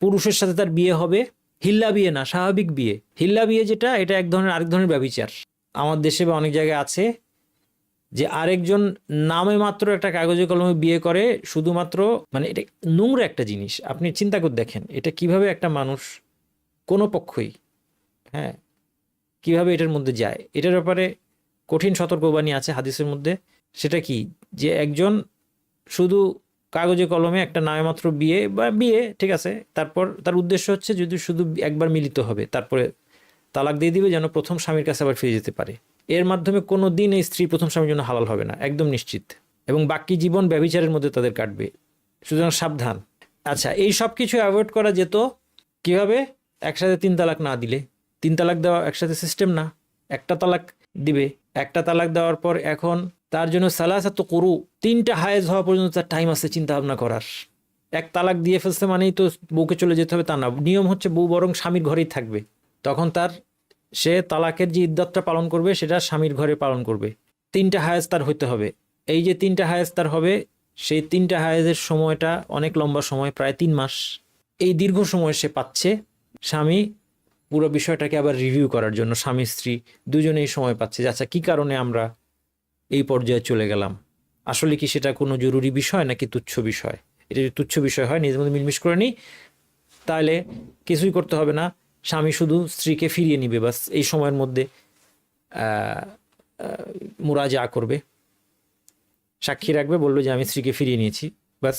পুরুষের সাথে তার বিয়ে হবে। হিল্লা বিয়ে না, স্বাভাবিক বিয়ে। হিল্লা বিয়ে যেটা, এটা আরেক ধরনের ব্যভিচার। আমার দেশে বা অনেক জায়গায় আছে যে আরেকজন নামে মাত্র একটা কাগজে কলমে বিয়ে করে, শুধুমাত্র, মানে এটা নোংরা একটা জিনিস। আপনি চিন্তা করে দেখেন এটা কিভাবে একটা মানুষ, কোনো পক্ষই, হ্যাঁ, কিভাবে এটার মধ্যে যায়। এটার ব্যাপারে কঠিন সতর্কবাণী আছে হাদিসের মধ্যে। সেটা কি, যে একজন শুধু কাগজে কলমে একটা নামে মাত্র বিয়ে, ঠিক আছে, তারপর তার উদ্দেশ্য হচ্ছে যদি শুধু একবার মিলিত হবে, তারপরে তালাক দিয়ে দিবে যেন প্রথম স্বামীর কাছে আবার ফিরে যেতে পারে। এর মাধ্যমে কোনো দিন এই স্ত্রী প্রথম স্বামীর জন্য হালাল হবে না, একদম নিশ্চিত, এবং বাকি জীবন ব্যভিচারের মধ্যে তাদের কাটবে। সুতরাং সাবধান। আচ্ছা, এই সব কিছু অ্যাভয়েড করা যেত কিভাবে? একসাথে 3 তালাক না দিলে। 3 তালাক দেওয়া একসাথে সিস্টেম না, একটা তালাক দিবে। একটা তালাক দেওয়ার পর এখন তার জন্য সালাসাতু কুরু, 3টা হায়েজ হওয়া পর্যন্ত তার টাইম আছে চিন্তা ভাবনা করার। 1 তালাক দিয়ে ফেলছে মানেই তো বউকে চলে যেতে হবে তা না। নিয়ম হচ্ছে বউ বরং স্বামীর ঘরেই থাকবে, তখন সে তালাকের যে ইদ্দতটা পালন করবে সেটা স্বামীর ঘরে পালন করবে। 3টা হায়েজ তার হইতে হবে। এই যে 3টা হায়েজ তার হবে, সেই 3টা হায়েজের সময়টা অনেক লম্বা সময়, প্রায় 3 মাস। এই দীর্ঘ সময় সে পাচ্ছে স্বামী পুরো বিষয়টাকে আবার রিভিউ করার জন্য। স্বামী স্ত্রী দুজনেই সময় পাচ্ছে যে আচ্ছা, কী কারণে আমরা এই পর্যায়ে চলে গেলাম, আসলে কি সেটা কোনো জরুরি বিষয় নাকি তুচ্ছ বিষয়। এটা যদি তুচ্ছ বিষয় হয়, নিজের মধ্যে মিলমিশ করে নিই, তাহলে কিছুই করতে হবে না, স্বামী শুধু স্ত্রীকে ফিরিয়ে নিবে বাস। এই সময়ের মধ্যে মুরাজা করবে, সাক্ষী রাখবে, বলবে যে আমি স্ত্রীকে ফিরিয়ে নিয়েছি, ব্যাস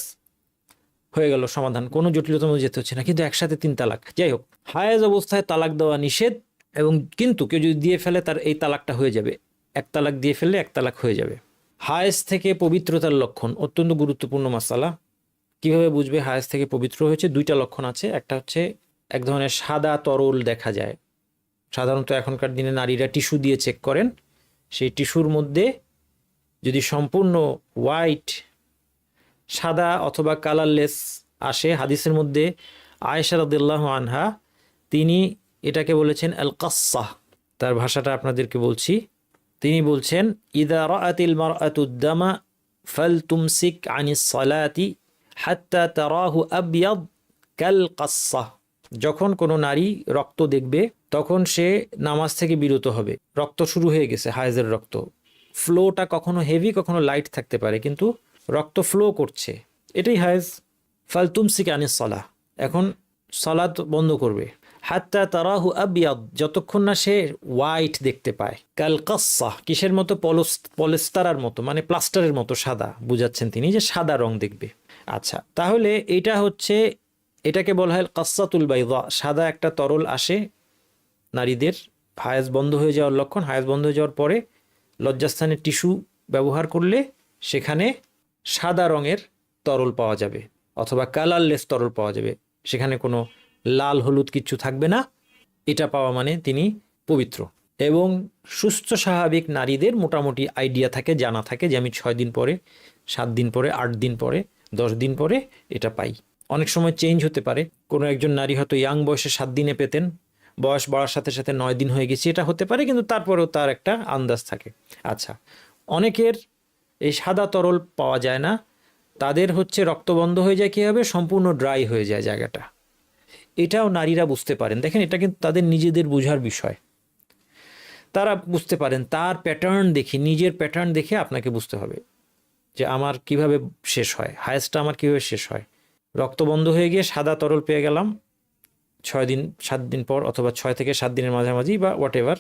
হয়ে গেল সমাধান, কোনো জটিলতার মধ্যে যেতে হচ্ছে না। কিন্তু একসাথে 3 তালাক, যাই হোক, হায়েজ অবস্থায় তালাক দেওয়া নিষেধ। এবং কিন্তু কেউ যদি দিয়ে ফেলে তার এই তালাকটা হয়ে যাবে, 1 তালাক দিয়ে ফেললে 1 তালাক হয়ে যাবে। হায়েজ থেকে পবিত্রতার লক্ষণ অত্যন্ত গুরুত্বপূর্ণ মাসালা। কিভাবে বুঝবে হায়েজ থেকে পবিত্র হয়েছে? 2টা লক্ষণ আছে। একটা হচ্ছে এক ধরনের সাদা তরল দেখা যায়। সাধারণত এখনকার দিনে নারীরা টিস্যু দিয়ে চেক করেন, সেই টিস্যুর মধ্যে যদি সম্পূর্ণ হোয়াইট, সাদা অথবা কালারলেস আসে, হাদিসের মধ্যে আয়েশা রাদিয়াল্লাহু আনহা তিনি এটাকে বলেছেন আল কাসসাহ। তার ভাষাটা আপনাদেরকে বলছি। তিনি বলছেন, ইদা রাআতিল মারআতুদ দামা ফালতুমসিক আনিস সালাতি হাত্তা তারাহু আবয়াদ কাল কাসসাহ। যখন কোনো নারী রক্ত দেখবে তখন সে নামাজ থেকে বিরত হবে। রক্ত শুরু হয়ে গেছে, হায়েজের রক্ত, ফ্লোটা কখনো হেভি কখনো লাইট থাকতে পারে, কিন্তু রক্ত ফ্লো করছে, এটাই হায়েজ। ফালতুমসিক আনিস সালাহ, এখন সালাত বন্ধ করবে। হাত্তা তারাহু আবিয়াদ, যতক্ষণ না সে হোয়াইট দেখতে পায়। কাল কাসসাহ, কিসের মতো? পলেস্তারার মতো, মানে প্লাস্টারের মতো সাদা, বুঝাচ্ছেন তিনি যে সাদা রং দেখবে। আচ্ছা, তাহলে এটা হচ্ছে, এটাকে বলা হয় কাসসাতুল বাইদা, সাদা একটা তরল আসে নারীদের। হায়েজ বন্ধ হয়ে যাওয়ার লক্ষণ। হায়েজ বন্ধ হয়ে যাওয়ার পরে লজ্জাস্থানে টিস্যু ব্যবহার করলে সেখানে সাদা রঙের তরল পাওয়া যাবে, অথবা কালারলেস তরল পাওয়া যাবে, সেখানে কোনো লাল হলুদ কিচ্ছু থাকবে না। এটা পাওয়া মানে তিনি পবিত্র। এবং সুস্থ স্বাভাবিক নারীদের মোটামুটি আইডিয়া থাকে, জানা থাকে যে আমি 6 দিন পরে, 7 দিন পরে, 8 দিন পরে, 10 দিন পরে এটা পাই। অনেক সময় চেঞ্জ হতে পারে। কোনো একজন নারী হয়তো ইয়াং বয়সে 7 দিনে পেতেন, বয়স বাড়ার সাথে সাথে 9 দিন হয়ে গেছে, এটা হতে পারে, কিন্তু তারপরেও তার একটা আন্দাজ থাকে। আচ্ছা, অনেকের এই সাদা তরল পাওয়া যায় না, তাদের হচ্ছে রক্ত বন্ধ হয়ে যায়, কী হবে? সম্পূর্ণ ড্রাই হয়ে যায় জায়গাটা। এটাও নারীরা বুঝতে পারেন। দেখেন, এটা কিন্তু তাদের নিজেদের বোঝার বিষয়। তারা বুঝতে পারেন, তার প্যাটার্ন দেখে, নিজের প্যাটার্ন দেখে আপনাকে বুঝতে হবে যে আমার কিভাবে শেষ হয়, হায়েস্টটা আমার কিভাবে শেষ হয়। রক্ত বন্ধ হয়ে গিয়ে সাদা তরল পেয়ে গেলাম 6 দিন 7 দিন পর, অথবা 6 থেকে 7 দিনের মাঝামাঝি, বা হোয়াট এভার,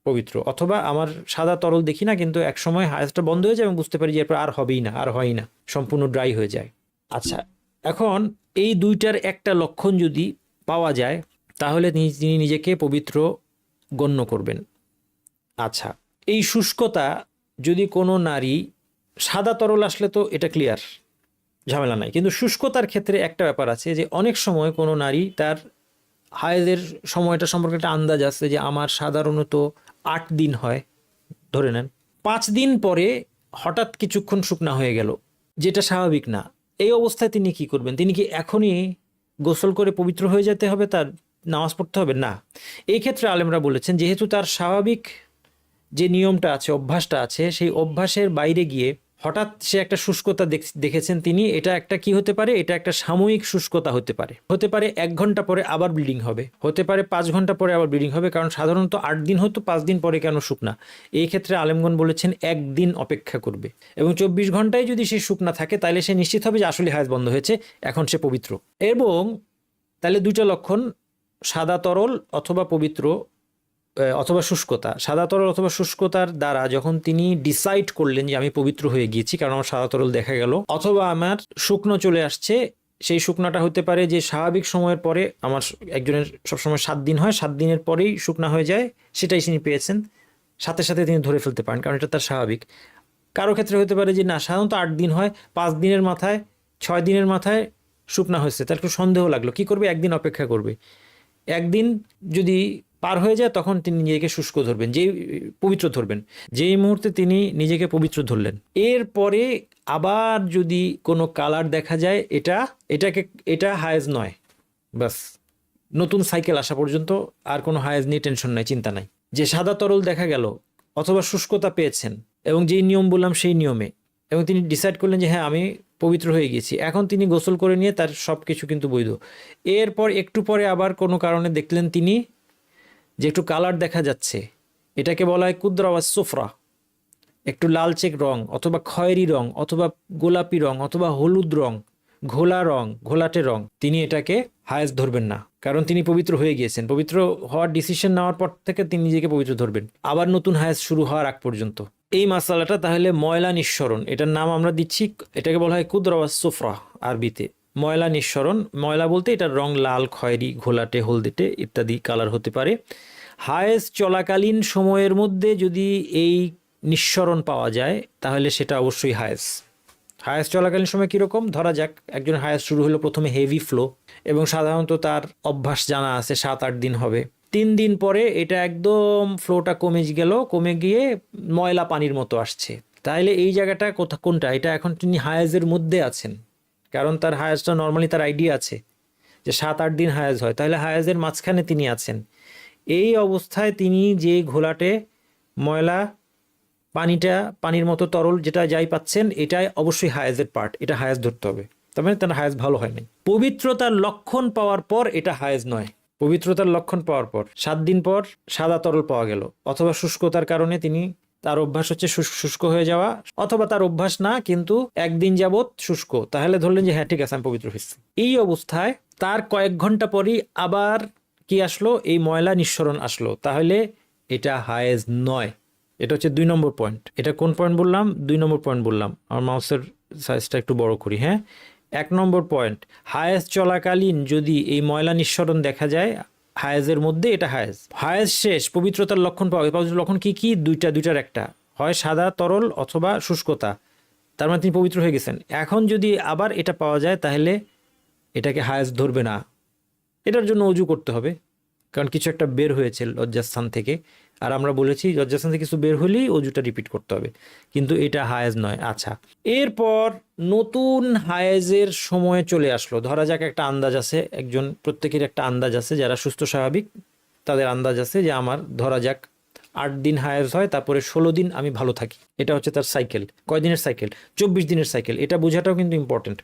পবিত্র। অথবা আমার সাদা তরল দেখি না, কিন্তু এক সময় হায়েস্টটা বন্ধ হয়ে যায় এবং বুঝতে পারি যে এরপর আর হবেই না, আর হয়ই না, সম্পূর্ণ ড্রাই হয়ে যায়। আচ্ছা, এখন এই 2টার একটা লক্ষণ যদি পাওয়া যায় তাহলে তিনি নিজেকে পবিত্র গণ্য করবেন। আচ্ছা, এই শুষ্কতা যদি কোনো নারী, সাদা তরল আসলে তো এটা ক্লিয়ার, ঝামেলা নাই, কিন্তু শুষ্কতার ক্ষেত্রে একটা ব্যাপার আছে যে অনেক সময় কোনো নারী তার হায়েজের সময়টা সম্পর্কে একটা আন্দাজ আছে যে আমার সাধারণত 8 দিন হয়, ধরে নেন 5 দিন পরে হঠাৎ কিছুক্ষণ শুকনা হয়ে গেল, যেটা স্বাভাবিক না। এই অবস্থায় তিনি কি করবেন? তিনি কি এখনই গোসল করে পবিত্র হয়ে যেতে হবে, তার নামাজ পড়তে হবে? না। এই ক্ষেত্রে আলেমরা বলেছেন, যেহেতু তার স্বাভাবিক যে নিয়মটা আছে, অভ্যাসটা আছে, সেই অভ্যাসের বাইরে গিয়ে হঠাৎ সে একটা শুষ্কতা দেখেছেন তিনি, এটা একটা কি হতে পারে? এটা একটা সাময়িক শুষ্কতা হতে পারে। 1 ঘন্টা পরে আবার ব্লিডিং হবে, হতে পারে 5 ঘন্টা পরে আবার ব্লিডিং হবে, কারণ সাধারণত 8 দিন হতো, 5 দিন পরে কেন শুকনা? এই ক্ষেত্রে আলেমগণ বলেছেন 1 দিন অপেক্ষা করবে, এবং 24 ঘন্টায় যদি সে শুকনা থাকে তাহলে সে নিশ্চিত হবে যে আসলে হায়েজ বন্ধ হয়েছে, এখন সে পবিত্র। এবং তাহলে 2টা লক্ষণ, সাদা তরল অথবা পবিত্র, অথবা শুষ্কতা। সাদা তরল অথবা শুষ্কতার দ্বারা যখন তিনি ডিসাইড করলেন যে আমি পবিত্র হয়ে গিয়েছি কারণ আমার সাদা তরল দেখা গেল, অথবা আমার শুকনো চলে আসছে, সেই শুকনাটা হতে পারে যে স্বাভাবিক সময়ের পরে, আমার একজনের সবসময় 7 দিন হয়, 7 দিনের পরেই শুকনা হয়ে যায়, সেটাই তিনি পেয়েছেন, সাথে সাথে তিনি ধরে ফেলতে পারেন কারণ এটা তার স্বাভাবিক। কারো ক্ষেত্রে হতে পারে যে না, সাধারণত 8 দিন হয়, 5 দিনের মাথায়, 6 দিনের মাথায় শুকনা হয়েছে, তার একটু সন্দেহ লাগলো, কি করবে? 1 দিন অপেক্ষা করবে। 1 দিন যদি পার হয়ে যায় তখন তিনি নিজেকে শুষ্ক ধরবেন, যেই পবিত্র ধরবেন, যেই মুহূর্তে তিনি নিজেকে পবিত্র ধরলেন, এরপরে আবার যদি কোনো কালার দেখা যায়, এটা হায়েজ নয়, বাস নতুন সাইকেল আসা পর্যন্ত আর কোনো হায়েজ নিয়ে টেনশন নাই, চিন্তা নাই। যে সাদা তরল দেখা গেল অথবা শুষ্কতা পেয়েছেন, এবং যেই নিয়ম বললাম সেই নিয়মে, এবং তিনি ডিসাইড করলেন যে হ্যাঁ আমি পবিত্র হয়ে গেছি, এখন তিনি গোসল করে নিয়ে তার সব কিছু কিন্তু বৈধ। এরপর একটু পরে আবার কোনো কারণে দেখলেন তিনি যে একটু কালার দেখা যাচ্ছে, এটাকে বলা হয় কুদরা ওয়া সুফরা, একটু লালচে রং অথবা খয়েরি রং অথবা গোলাপি রং অথবা হলুদ রং, ঘোলাটে রং, তিনি এটাকে হায়েজ ধরবেন না, কারণ তিনি পবিত্র হয়ে গিয়েছেন। পবিত্র হওয়ার ডিসিশন নেওয়ার পর থেকে তিনি নিজেকে পবিত্র ধরবেন, আবার নতুন হায়েজ শুরু হওয়ার আগ পর্যন্ত। এই মাসালাটা তাহলে ময়লা নিঃসরণ, এটার নাম আমরা দিচ্ছি, এটাকে বলা হয় কুদরা ওয়াস সুফরা আরবিতে। ময়লা নিঃসরণ, ময়লা বলতে এটার রং লাল, খয়েরি, ঘোলাটে, হলদেটে ইত্যাদি কালার হতে পারে। হায়েজ চলাকালীন সময়ের মধ্যে যদি এই নিঃসরণ পাওয়া যায় তাহলে সেটা অবশ্যই হায়েজ চলাকালীন সময় কীরকম, ধরা যাক একজন হায়েজ শুরু হলো প্রথমে হেভি ফ্লো, এবং সাধারণত তার অভ্যাস জানা আছে 7-8 দিন হবে। 3 দিন পরে এটা একদম ফ্লোটা কমে গিয়ে ময়লা পানির মতো আসছে, তাহলে এই জায়গাটা কোনটা, এটা এখন তিনি হায়েজের মধ্যে আছেন, কারণ তার হায়েজটা নর্মালি তার আইডিয়া আছে যে 7-8 দিন হায়েজ হয়, তাহলে হায়েজের মাঝখানে তিনি আছেন। এই অবস্থায় তিনি যে ঘোলাটে ময়লা পানির মতো তরল যেটা যাই পাচ্ছেন, এটাই অবশ্যই হায়েজের পার্ট, এটা হায়েজ ধরতে হবে। তার মানে তার হায়েজ ভালো হয় নাই। পবিত্রতার লক্ষণ পাওয়ার পর এটা হায়েজ নয়। পবিত্রতার লক্ষণ পাওয়ার পর 7 দিন পর সাদা তরল পাওয়া গেল, অথবা শুষ্কতার কারণে তার অভ্যাস হচ্ছে শুষ্ক হয়ে যাওয়া, অথবা তার অভ্যাস না কিন্তু একদিন যাবৎ শুষ্ক, তাহলে ধরলেন যে হ্যাঁ ঠিক আছে আমি পবিত্র হয়েছি। এই অবস্থায় তার কয়েক ঘন্টা পরই আবার কি আসলো, এই ময়লা নিঃসরণ আসলো, তাহলে এটা হায়েজ নয়। এটা হচ্ছে 2 নম্বর পয়েন্ট। এটা কোন পয়েন্ট বললাম? 2 নম্বর পয়েন্ট বললাম। আমার মাউসের সাইজটা একটু বড় করি। হ্যাঁ, 1 নম্বর পয়েন্ট, হায়েজ চলাকালীন যদি এই ময়লা নিঃসরণ দেখা যায় হায়েজের মধ্যে, এটা হায়েজ শেষ, পবিত্রতার লক্ষণ পাওয়া গেছে। পবিত্র লক্ষণ কি? দুইটার একটা, হয় সাদা তরল অথবা শুষ্কতা, তার মানে তিনি পবিত্র হয়ে গেছেন। এখন যদি আবার এটা পাওয়া যায় তাহলে এটাকে হায়েজ ধরবে না। এটার জন্য অজু করতে হবে, কারণ কিছু একটা বের হয়েছে লজ্জাস্থান থেকে, আর আমরা বলেছি লজ্জাস্থান থেকে কিছু বের হলেই অজুটা রিপিট করতে হবে, কিন্তু এটা হায়েজ নয়। আচ্ছা, এরপর নতুন হায়েজের সময় চলে আসলো। ধরা যাক একটা আন্দাজ আছে, প্রত্যেকের একটা আন্দাজ আছে, যারা সুস্থ স্বাভাবিক তাদের আন্দাজ আছে যে আমার ধরা যাক 8 দিন হায়েজ হয়, তারপরে 16 দিন আমি ভালো থাকি। এটা হচ্ছে তার সাইকেল। কয় দিনের সাইকেল? 24 দিনের সাইকেল। এটা বোঝাটাও কিন্তু ইম্পর্টেন্ট,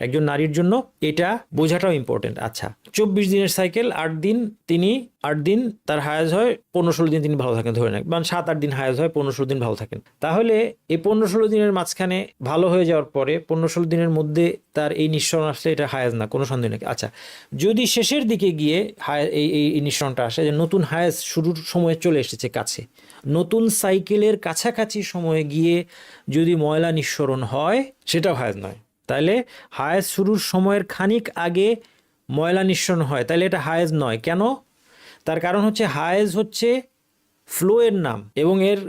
একজন নারীর জন্য এটা বোঝাটাও ইম্পর্টেন্ট। আচ্ছা, 24 দিনের সাইকেল, 8 দিন তার হায়েজ হয়, 15-16 দিন তিনি ভালো থাকেন, ধরে নেন, মানে 7-8 দিন হায়েজ হয়, 15-16 দিন ভালো থাকেন। তাহলে এই 15-16 দিনের মাঝখানে ভালো হয়ে যাওয়ার পরে 15-16 দিনের মধ্যে তার এই নিঃসরণ আসলে এটা হায়েজ না, কোনো সন্দেহ নেই। আচ্ছা, যদি শেষের দিকে গিয়ে এই নিঃসরণটা আসে, যে নতুন হায়েজ শুরুর সময় চলে এসেছে কাছে, নতুন সাইকেলের কাছাকাছি সময়ে গিয়ে যদি ময়লা নিঃসরণ হয়, সেটাও হায়েজ নয়। তাহলে হায়েজ শুরুর সময়ের খানিক আগে ময়লা নিঃসরণ হয়, তাহলে এটা হায়েজ নয়। কেন? তার কারণ হচ্ছে হায়েজ হচ্ছে ফ্লোয়ের নাম, এবং এর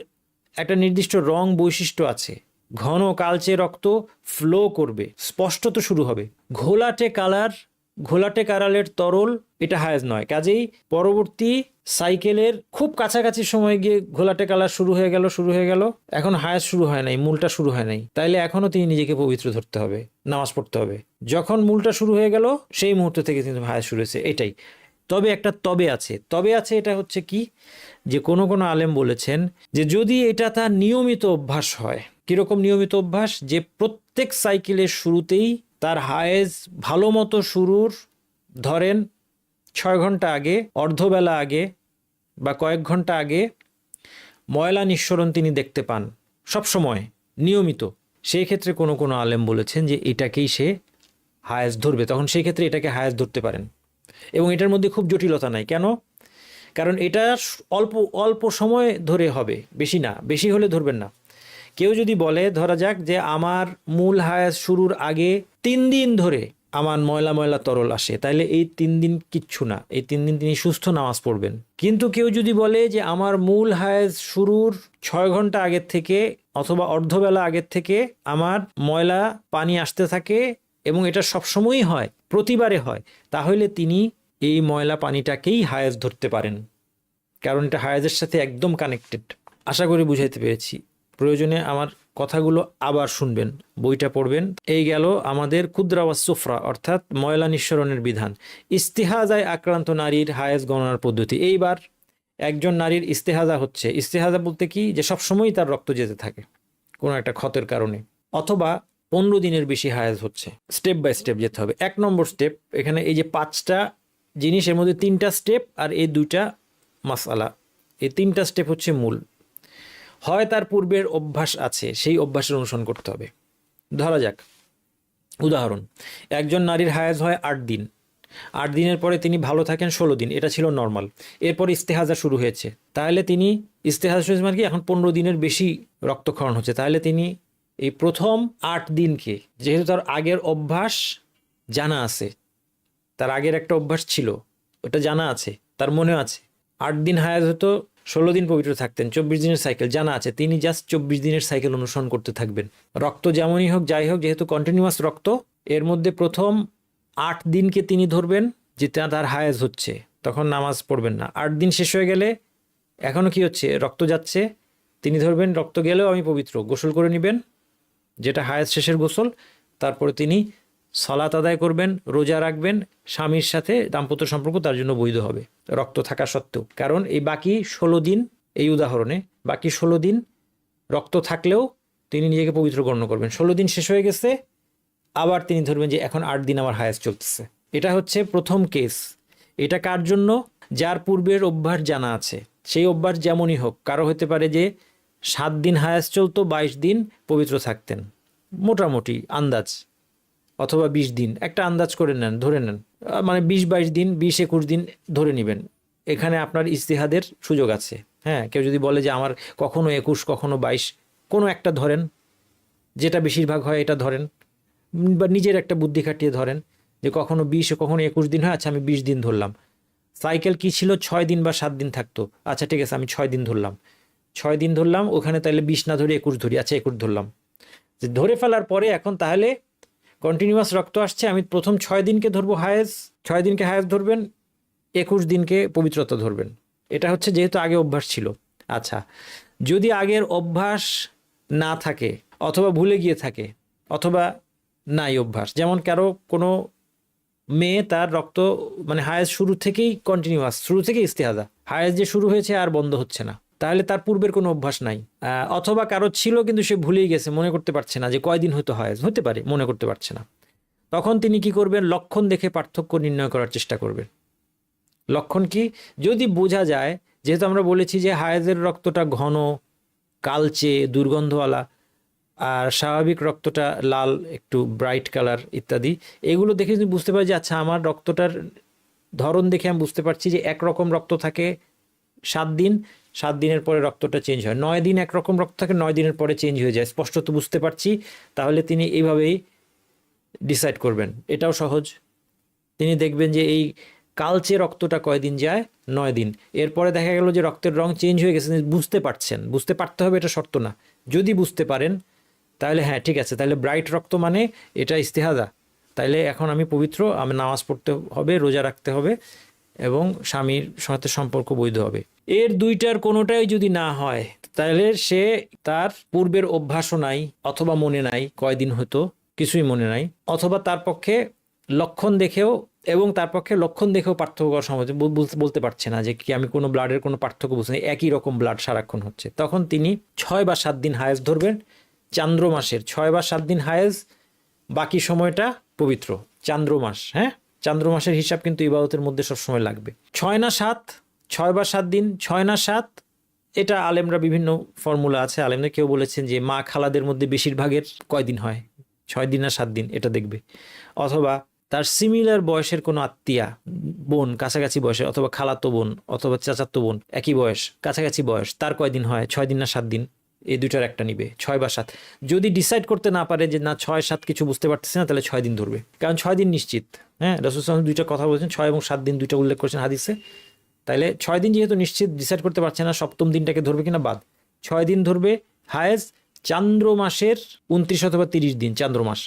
একটা নির্দিষ্ট রং বৈশিষ্ট্য আছে। ঘন কালচে রক্ত ফ্লো করবে, স্পষ্টত শুরু হবে। ঘোলাটে কালারের তরল, এটা হায়েজ নয়। কাজেই পরবর্তী সাইকেলের খুব কাছাকাছি সময় গিয়ে ঘোলাটে কালার শুরু হয়ে গেল, এখন হায়েজ শুরু হয় নাই, মূলটা শুরু হয় নাই, তাইলে এখনও তিনি নিজেকে পবিত্র ধরতে হবে, নামাজ পড়তে হবে। যখন মূলটা শুরু হয়ে গেল সেই মুহূর্ত থেকে কিন্তু হায়েজ শুরু হয়েছে, এটাই। তবে একটা তবে আছে, এটা হচ্ছে কি, যে কোনো আলেম বলেছেন যে যদি এটা তার নিয়মিত অভ্যাস হয়। কিরকম নিয়মিত অভ্যাস? যে প্রত্যেক সাইকেলের শুরুতেই তার হায়েজ ভালো মতো শুরুর ধরেন 6 ঘন্টা আগে, অর্ধবেলা আগে বা কয়েক ঘন্টা আগে ময়লা নিঃসরণ তিনি দেখতে পান সবসময় নিয়মিত, সেই ক্ষেত্রে কোনো আলেম বলেছেন যে এটাকেই সে হায়েজ ধরবে। তখন সেই ক্ষেত্রে এটাকে হায়েজ ধরতে পারেন, এবং এটার মধ্যে খুব জটিলতা নাই। কেন? কারণ এটা অল্প সময় ধরে হবে, বেশি না, বেশি হলে ধরবেন না। কেউ যদি বলে, ধরা যাক যে আমার মূল হায়েজ শুরুর আগে 3 দিন ধরে আমার ময়লা তরল আসে, তাইলে এই 3 দিন কিচ্ছু না, এই 3 দিন তিনি সুস্থ নামাজ পড়বেন। কিন্তু কেউ যদি বলে যে আমার মূল হায়েজ শুরুর 6 ঘন্টা আগের থেকে অথবা অর্ধবেলা আগের থেকে আমার ময়লা পানি আসতে থাকে, এবং এটা সবসময়ই হয়, প্রতিবারে হয়, তাহলে তিনি এই ময়লা পানিটাকেই হায়েজ ধরতে পারেন, কারণ এটা হায়েজের সাথে একদম কানেক্টেড। আশা করি বুঝাইতে পেরেছি। প্রয়োজনে আমার কথাগুলো আবার শুনবেন, বইটা পড়বেন। এই গেল আমাদের কুদরা ওয়াস সুফরা, অর্থাৎ ময়লা নিঃসরণের বিধান। ইস্তেহাজায় আক্রান্ত নারীর হায়েজ গণনার পদ্ধতি। এইবার একজন নারীর ইস্তেহাজা হচ্ছে, ইস্তেহাজা বলতে কি, যে সবসময়ই তার রক্ত যেতে থাকে কোনো একটা ক্ষতের কারণে, অথবা 15 দিনের বেশি হায়েজ হচ্ছে। স্টেপ বাই স্টেপ যেতে হবে। 1 নম্বর স্টেপ, এখানে এই যে 5টা জিনিসের মধ্যে 3টা স্টেপ আর এই 2টা মাসআলা, এই 3টা স্টেপ হচ্ছে মূল। হয় তার পূর্বের অভ্যাস আছে, সেই অভ্যাসের অনুসরণ করতে হবে। ধরা যাক উদাহরণ, একজন নারীর হায়েজ হয় 8 দিন, 8 দিনের পরে তিনি ভালো থাকেন 16 দিন, এটা ছিল নর্মাল। এরপর ইস্তেহাজা শুরু হয়েছে, তাহলে তিনি ইস্তেহাজা শুরু হয়েছে মানে কি এখন 15 দিনের বেশি রক্তক্ষরণ হচ্ছে, তাহলে তিনি এই প্রথম 8 দিনকে, যেহেতু তার আগের অভ্যাস জানা আছে, তার আগের একটা অভ্যাস ছিল, ওটা জানা আছে, তার মনে আছে 8 দিন হায়াজ হতো, 16 দিন পবিত্র থাকতেন, 24 দিনের সাইকেল জানা আছে, তিনি জাস্ট 24 দিনের সাইকেল অনুসরণ করতে থাকবেন। রক্ত যেমনই হোক যাই হোক, যেহেতু কন্টিনিউয়াস রক্ত, এর মধ্যে প্রথম 8 দিনকে তিনি ধরবেন যেটা তার হায়াজ হচ্ছে, তখন নামাজ পড়বেন না। 8 দিন শেষ হয়ে গেলে এখনও কি হচ্ছে, রক্ত যাচ্ছে, তিনি ধরবেন রক্ত গেলেও আমি পবিত্র, গোসল করে নেবেন, যেটা হায়াজ শেষের গোসল। তারপরে তিনি সালাত আদায় করবেন, রোজা রাখবেন, স্বামীর সাথে দাম্পত্য সম্পর্ক তার জন্য বৈধ হবে রক্ত থাকা সত্ত্বেও। কারণ এই বাকি 16 দিন, এই উদাহরণে বাকি 16 দিন রক্ত থাকলেও তিনি নিজেকে পবিত্র গণ্য করবেন। 16 দিন শেষ হয়ে গেছে, আবার তিনি ধরবেন যে এখন 8 দিন আমার হায়াজ চলতেছে। এটা হচ্ছে প্রথম কেস। এটা কার জন্য? যার পূর্বের অভ্যাস জানা আছে, সেই অভ্যাস যেমনই হোক। কারো হতে পারে যে 7 দিন হায়াজ চলতো, 22 দিন পবিত্র থাকতেন, মোটামুটি আন্দাজ, অথবা 20 দিন, একটা আন্দাজ করে নেন, ধরে নেন, মানে 20-22 দিন, 20-21 দিন ধরে নেবেন। এখানে আপনার ইজতিহাদের সুযোগ আছে। হ্যাঁ, কেউ যদি বলে যে আমার কখনো 21 কখনো 22, কোনো একটা ধরেন, যেটা বেশিরভাগ হয় এটা ধরেন, বা নিজের একটা বুদ্ধি খাটিয়ে ধরেন যে কখনো 20 কখনো 21 দিন হয়, আচ্ছা আমি 20 দিন ধরলাম। সাইকেল কি ছিল, 6 দিন বা 7 দিন থাকতো, আচ্ছা ঠিক আছে আমি 6 দিন ধরলাম, 6 দিন ধরলাম, ওখানে তাহলে 20 না ধরে 21 ধরি, আচ্ছা 21 ধরলাম। যে ধরে ফেলার পরে এখন তাহলে কন্টিনিউয়াস রক্ত আসছে, আমি প্রথম 6 দিনকে ধরবো হায়েজ, 6 দিনকে হায়েজ ধরবেন, 21 দিনকে পবিত্রতা ধরবেন। এটা হচ্ছে যেহেতু আগে অভ্যাস ছিল। আচ্ছা, যদি আগের অভ্যাস না থাকে, অথবা ভুলে গিয়ে থাকে, অথবা নাই অভ্যাস, যেমন কারো কোনো মেয়ে তার রক্ত মানে হায়েজ শুরু থেকেই কন্টিনিউয়াস, শুরু থেকেই ইস্তেহাজা, হায়েজ যে শুরু হয়েছে আর বন্ধ হচ্ছে না, তাহলে তার পূর্বের কোনো অভ্যাস নাই। অথবা কারো ছিল কিন্তু সে ভুলেই গেছে, মনে করতে পারছে না যে কয়দিন হয়তো হায়েজ, হতে পারে মনে করতে পারছে না, তখন তিনি কি করবেন? লক্ষণ দেখে পার্থক্য নির্ণয় করার চেষ্টা করবেন। লক্ষণ কি? যদি বোঝা যায়, যেহেতু আমরা বলেছি যে হায়েজের রক্তটা ঘন, কালচে, দুর্গন্ধওয়ালা, আর স্বাভাবিক রক্তটা লাল, একটু ব্রাইট কালার ইত্যাদি, এগুলো দেখে যদি বুঝতে পারি যে আচ্ছা আমার রক্তটার ধরন দেখে আমি বুঝতে পারছি যে একরকম রক্ত থাকে 7 দিন, 7 দিনের পরে রক্তটা চেঞ্জ হয়, 9 দিন একরকম রক্ত থাকে, 9 দিনের পরে চেঞ্জ হয়ে যায়, স্পষ্টত বুঝতে পারছি, তাহলে তিনি এইভাবেই ডিসাইড করবেন। এটাও সহজ। তিনি দেখবেন যে এই কালচে রক্তটা কয়দিন যায়, 9 দিন। এরপরে দেখা গেল যে রক্তের রং চেঞ্জ হয়ে গেছে, বুঝতে পারছেন, বুঝতে পারতে হবে এটা শর্ত না, যদি বুঝতে পারেন তাহলে হ্যাঁ ঠিক আছে, তাহলে ব্রাইট রক্ত মানে এটা ইস্তেহাজা, তাইলে এখন আমি পবিত্র, আমি নামাজ পড়তে হবে, রোজা রাখতে হবে, এবং স্বামীর সাথে সম্পর্ক বৈধ হবে। এর দুইটার কোনোটাই যদি না হয়, তাহলে সে তার পূর্বের অভ্যাসও নাই, অথবা মনে নাই কয়দিন হতো, কিছুই মনে নাই, অথবা তার পক্ষে লক্ষণ দেখেও, এবং তার পক্ষে লক্ষণ দেখেও পার্থক্য করা সম্ভব, বলতে পারছে না যে কি আমি কোনো ব্লাডের কোনো পার্থক্য বুঝতে, একই রকম ব্লাড সারাক্ষণ হচ্ছে, তখন তিনি 6 বা 7 দিন হায়েজ ধরবেন। চান্দ্র মাসের 6 বা 7 দিন হায়েজ, বাকি সময়টা পবিত্র। চান্দ্র মাস, হ্যাঁ, চান্দ্র মাসের হিসাব কিন্তু ইবাদতের মধ্যে সবসময় লাগবে। 6 না 7, 6 বা 7 দিন, 6 না 7, এটা আলেমরা বিভিন্ন ফর্মুলা আছে, আলেমরা কেউ বলেছেন যে মা খালাদের মধ্যে বেশিরভাগের কয়দিন হয়, 6 দিন না 7 দিন, এটা দেখবে। অথবা তার সিমিলার বয়সের কোনো আত্মীয়া, বোন কাছাকাছি বয়সের, অথবা খালাতো বোন অথবা চাচাতো বোন একই বয়স, কাছাকাছি বয়স, তার কয়দিন হয়, 6 দিন না 7 দিন, এই দুইটার একটা নিবে, 6 বা 7। যদি ডিসাইড করতে না পারে যে না 6-7 কিছু বুঝতে পারতেছে না, তাহলে 6 দিন ধরবে, কারণ 6 দিন নিশ্চিত। হ্যাঁ, রাসূল সাল্লাল্লাহু আলাইহি ওয়াসাল্লাম দুইটা কথা বলেছেন, 6 এবং 7 দিন দুইটা উল্লেখ করেছেন হাদিসে, তাইলে 6 দিন যেহেতু নিশ্চিত, ডিসাইড করতে পারছে না সপ্তম দিনটাকে ধরবে কিনা বাদ, 6 দিন ধরবে হায়েজ, চান্দ্র মাসের 29 অথবা 30 দিন চান্দ্র মাস,